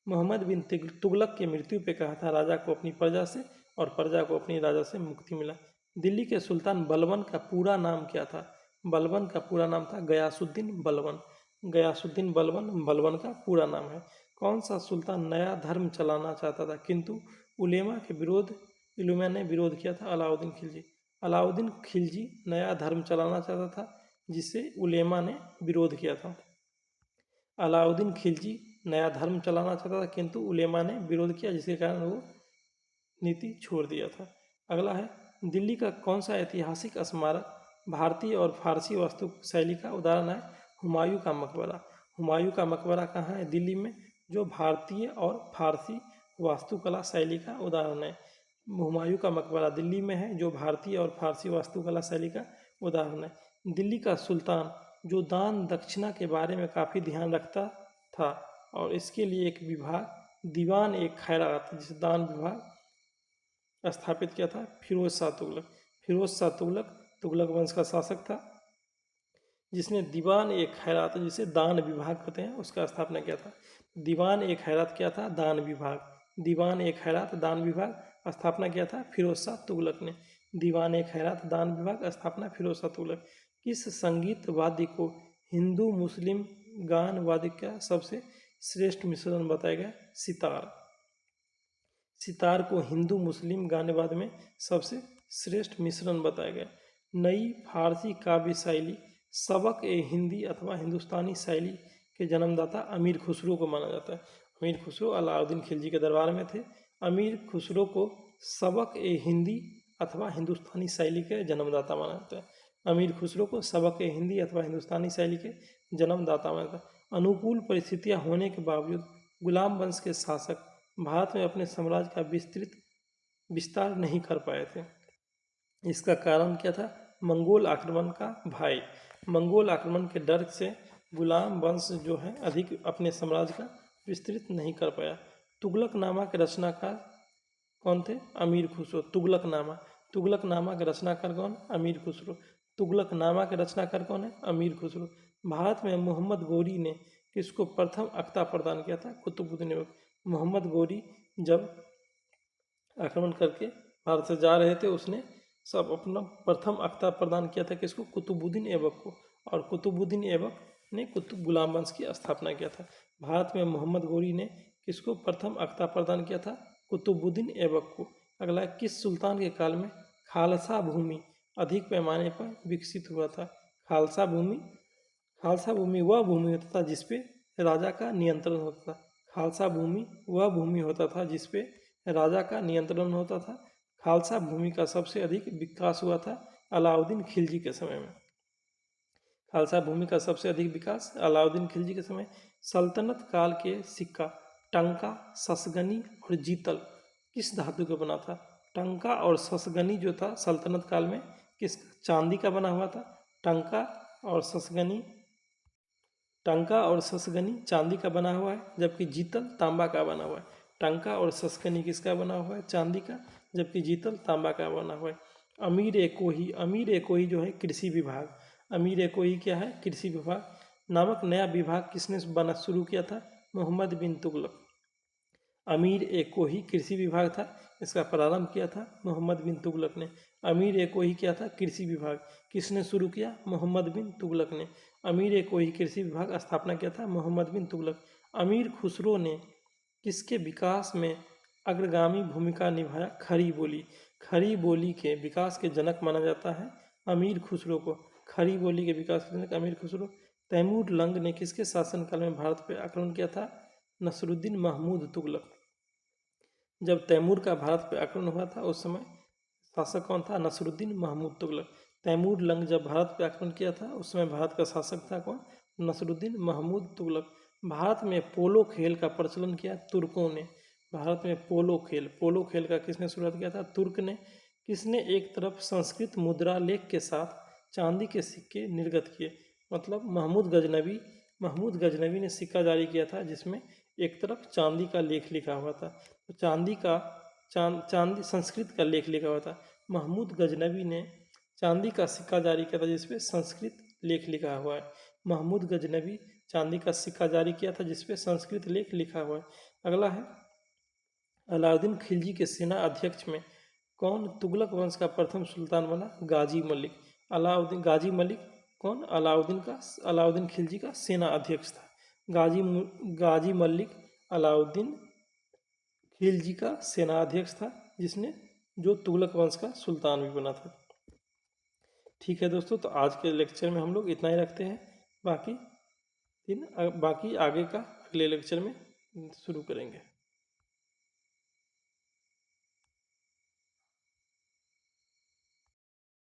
मोहम्मद बिन तुगलक के मृत्यु पे कहा था, राजा को अपनी प्रजा से और प्रजा को अपनी राजा से मुक्ति मिला। दिल्ली के सुल्तान बलबन का पूरा नाम क्या था? बलबन का पूरा नाम था गयासुद्दीन बलबन। गयासुद्दीन बलबन बलबन का पूरा नाम है। कौन सा सुल्तान नया धर्म चलाना चाहता था किंतु उलेमा ने विरोध किया था? अलाउद्दीन खिलजी। अलाउद्दीन खिलजी नया धर्म चलाना चाहता था जिसे उलेमा ने विरोध किया था। अलाउद्दीन खिलजी नया धर्म चलाना चाहता था किंतु उलेमा ने विरोध किया, जिसके कारण वो नीति छोड़ दिया था। अगला है, दिल्ली का कौन सा ऐतिहासिक स्मारक भारतीय और फारसी वास्तु शैली का उदाहरण है? हुमायूं का मकबरा। हुमायूं का मकबरा कहाँ है? दिल्ली में, जो भारतीय और फारसी वास्तुकला शैली का उदाहरण है। हुमायूं का मकबरा दिल्ली में है, जो भारतीय और फारसी वास्तुकला शैली का उदाहरण है। दिल्ली का सुल्तान, जो दान दक्षिणा के बारे में काफ़ी ध्यान रखता था और इसके लिए एक विभाग दीवान ए खैरात, जिसे दान विभाग स्थापित किया था, फिरोज शाह तुगलक। फिरोज शाह तुगलक तुगलक वंश का शासक था, जिसने दीवान ए खैरात, जिसे दान विभाग कहते हैं, उसका स्थापना किया था। दीवान ए खैरात क्या था? दान विभाग। दीवान ए खैरात दान विभाग स्थापना किया था फिरोज शाह तुगलक ने। दीवान ए खैरात दान विभाग स्थापना फिरोज शाह तुगलक। किस संगीत वाद्य को हिंदू मुस्लिम गान वाद्य का सबसे श्रेष्ठ मिश्रण बताया गया? सितार। सितार को हिंदू मुस्लिम गाने वाद्य में सबसे श्रेष्ठ मिश्रण बताया गया। नई फारसी काव्य शैली सबक ए हिंदी अथवा हिंदुस्तानी शैली के जन्मदाता अमीर खुसरो को माना जाता है। अमीर खुसरो अलाउद्दीन खिलजी के दरबार में थे। अमीर खुसरो को सबक ए हिंदी अथवा हिंदुस्तानी शैली के जन्मदाता माना जाता है। अमीर खुसरो को सबक ए हिंदी अथवा हिंदुस्तानी शैली के जन्मदाता माना जाता है। अनुकूल परिस्थितियां होने के बावजूद गुलाम वंश के शासक भारत में अपने साम्राज्य का विस्तार नहीं कर पाए थे। इसका कारण क्या था? मंगोल आक्रमण का भय। मंगोल आक्रमण के डर से गुलाम वंश जो है अधिक अपने साम्राज्य का विस्तृत नहीं कर पाया। तुगलकनामा के रचनाकार कौन थे? अमीर खुसरो। तुगलकनामा के रचनाकार कौन? अमीर खुसरो। तुगलकनामा के रचनाकार कौन है? अमीर खुसरो। भारत में मोहम्मद गोरी ने किसको प्रथम अख्ता प्रदान किया था? कुतुबुद्दीन ऐबक। मोहम्मद गोरी जब आक्रमण करके भारत से जा रहे थे, उसने सब अपना प्रथम अख्ता प्रदान किया था किसको? कुतुबुद्दीन ऐबक को। और कुतुबुद्दीन ऐबक ने कुतुब गुलाम वंश की स्थापना किया था। भारत में मोहम्मद गोरी ने किसको प्रथम अख्ता प्रदान किया था? कुतुबुद्दीन ऐबक को। अगला, किस सुल्तान के काल में खालसा भूमि अधिक पैमाने पर विकसित हुआ था? खालसा भूमि वह भूमि होता था जिसपे राजा का नियंत्रण होता था। खालसा भूमि वह भूमि होता था जिसपे राजा का नियंत्रण होता था। खालसा भूमि का सबसे अधिक विकास हुआ था अलाउद्दीन खिलजी के समय में। खालसा भूमि का सबसे अधिक विकास अलाउद्दीन खिलजी के समय। सल्तनत काल के सिक्का टंका, ससगनी और जीतल किस धातु का बना था? टंका और ससगनी जो था सल्तनत काल में किस चांदी का बना हुआ था? टंका और ससगनी चांदी का बना हुआ है, जबकि जीतल तांबा का बना हुआ है। टंका और ससगनी किसका बना हुआ है? चांदी का, जबकि जीतल तांबा का बना हुआ है। अमीर ए कोही जो है कृषि विभाग। अमीर ए कोही क्या है? कृषि विभाग नामक नया विभाग किसने बना शुरू किया था? मोहम्मद बिन तुगलक। अमीर ए कोही कृषि विभाग था, इसका प्रारंभ किया था मोहम्मद बिन तुगलक ने। अमीर ए कोही क्या था? कृषि विभाग। किसने शुरू किया? मोहम्मद बिन तुगलक ने। अमीर ए कोही कृषि विभाग स्थापना किया था मोहम्मद बिन तुगलक। अमीर खुसरो ने किसके विकास में अग्रगामी भूमिका निभाया? खड़ी बोली के विकास के जनक माना जाता है अमीर खुसरो को। खड़ी बोली के विकास के जनक अमीर खुसरो। तैमूर लंग ने किसके शासनकाल में भारत पर आक्रमण किया था? नसरुद्दीन महमूद तुगलक। जब तैमूर का भारत पर आक्रमण हुआ था उस समय शासक कौन था? नसरुद्दीन महमूद तुगलक। तैमूर लंग जब भारत पर आक्रमण किया था उस समय भारत का शासक था कौन? नसरुद्दीन महमूद तुगलक। भारत में पोलो खेल का प्रचलन किया तुर्कों ने। भारत में पोलो खेल का किसने शुरुआत किया था? तुर्क ने। किसने एक तरफ संस्कृत मुद्रा लेख के साथ चांदी के सिक्के निर्गत किए? मतलब महमूद गजनवी ने सिक्का जारी किया था जिसमें एक तरफ चांदी का लेख लिखा हुआ था। तो चांदी संस्कृत का लेख लिखा हुआ था। महमूद गजनवी ने चांदी का सिक्का जारी किया था जिसपे संस्कृत लेख लिखा हुआ है। महमूद गजनवी चांदी का सिक्का जारी किया था जिसपे संस्कृत लेख लिखा हुआ है। अगला है, अलाउद्दीन खिलजी के सेना अध्यक्ष में कौन तुगलक वंश का प्रथम सुल्तान बना? गाजी मलिक। गाजी मलिक कौन? अलाउद्दीन खिलजी का सेना अध्यक्ष था। गाजी मलिक अलाउद्दीन खिलजी का सेनाध्यक्ष था, जो तुगलक वंश का सुल्तान भी बना था। ठीक है दोस्तों, तो आज के लेक्चर में हम लोग इतना ही रखते हैं। बाकी आगे का अगले लेक्चर में शुरू करेंगे।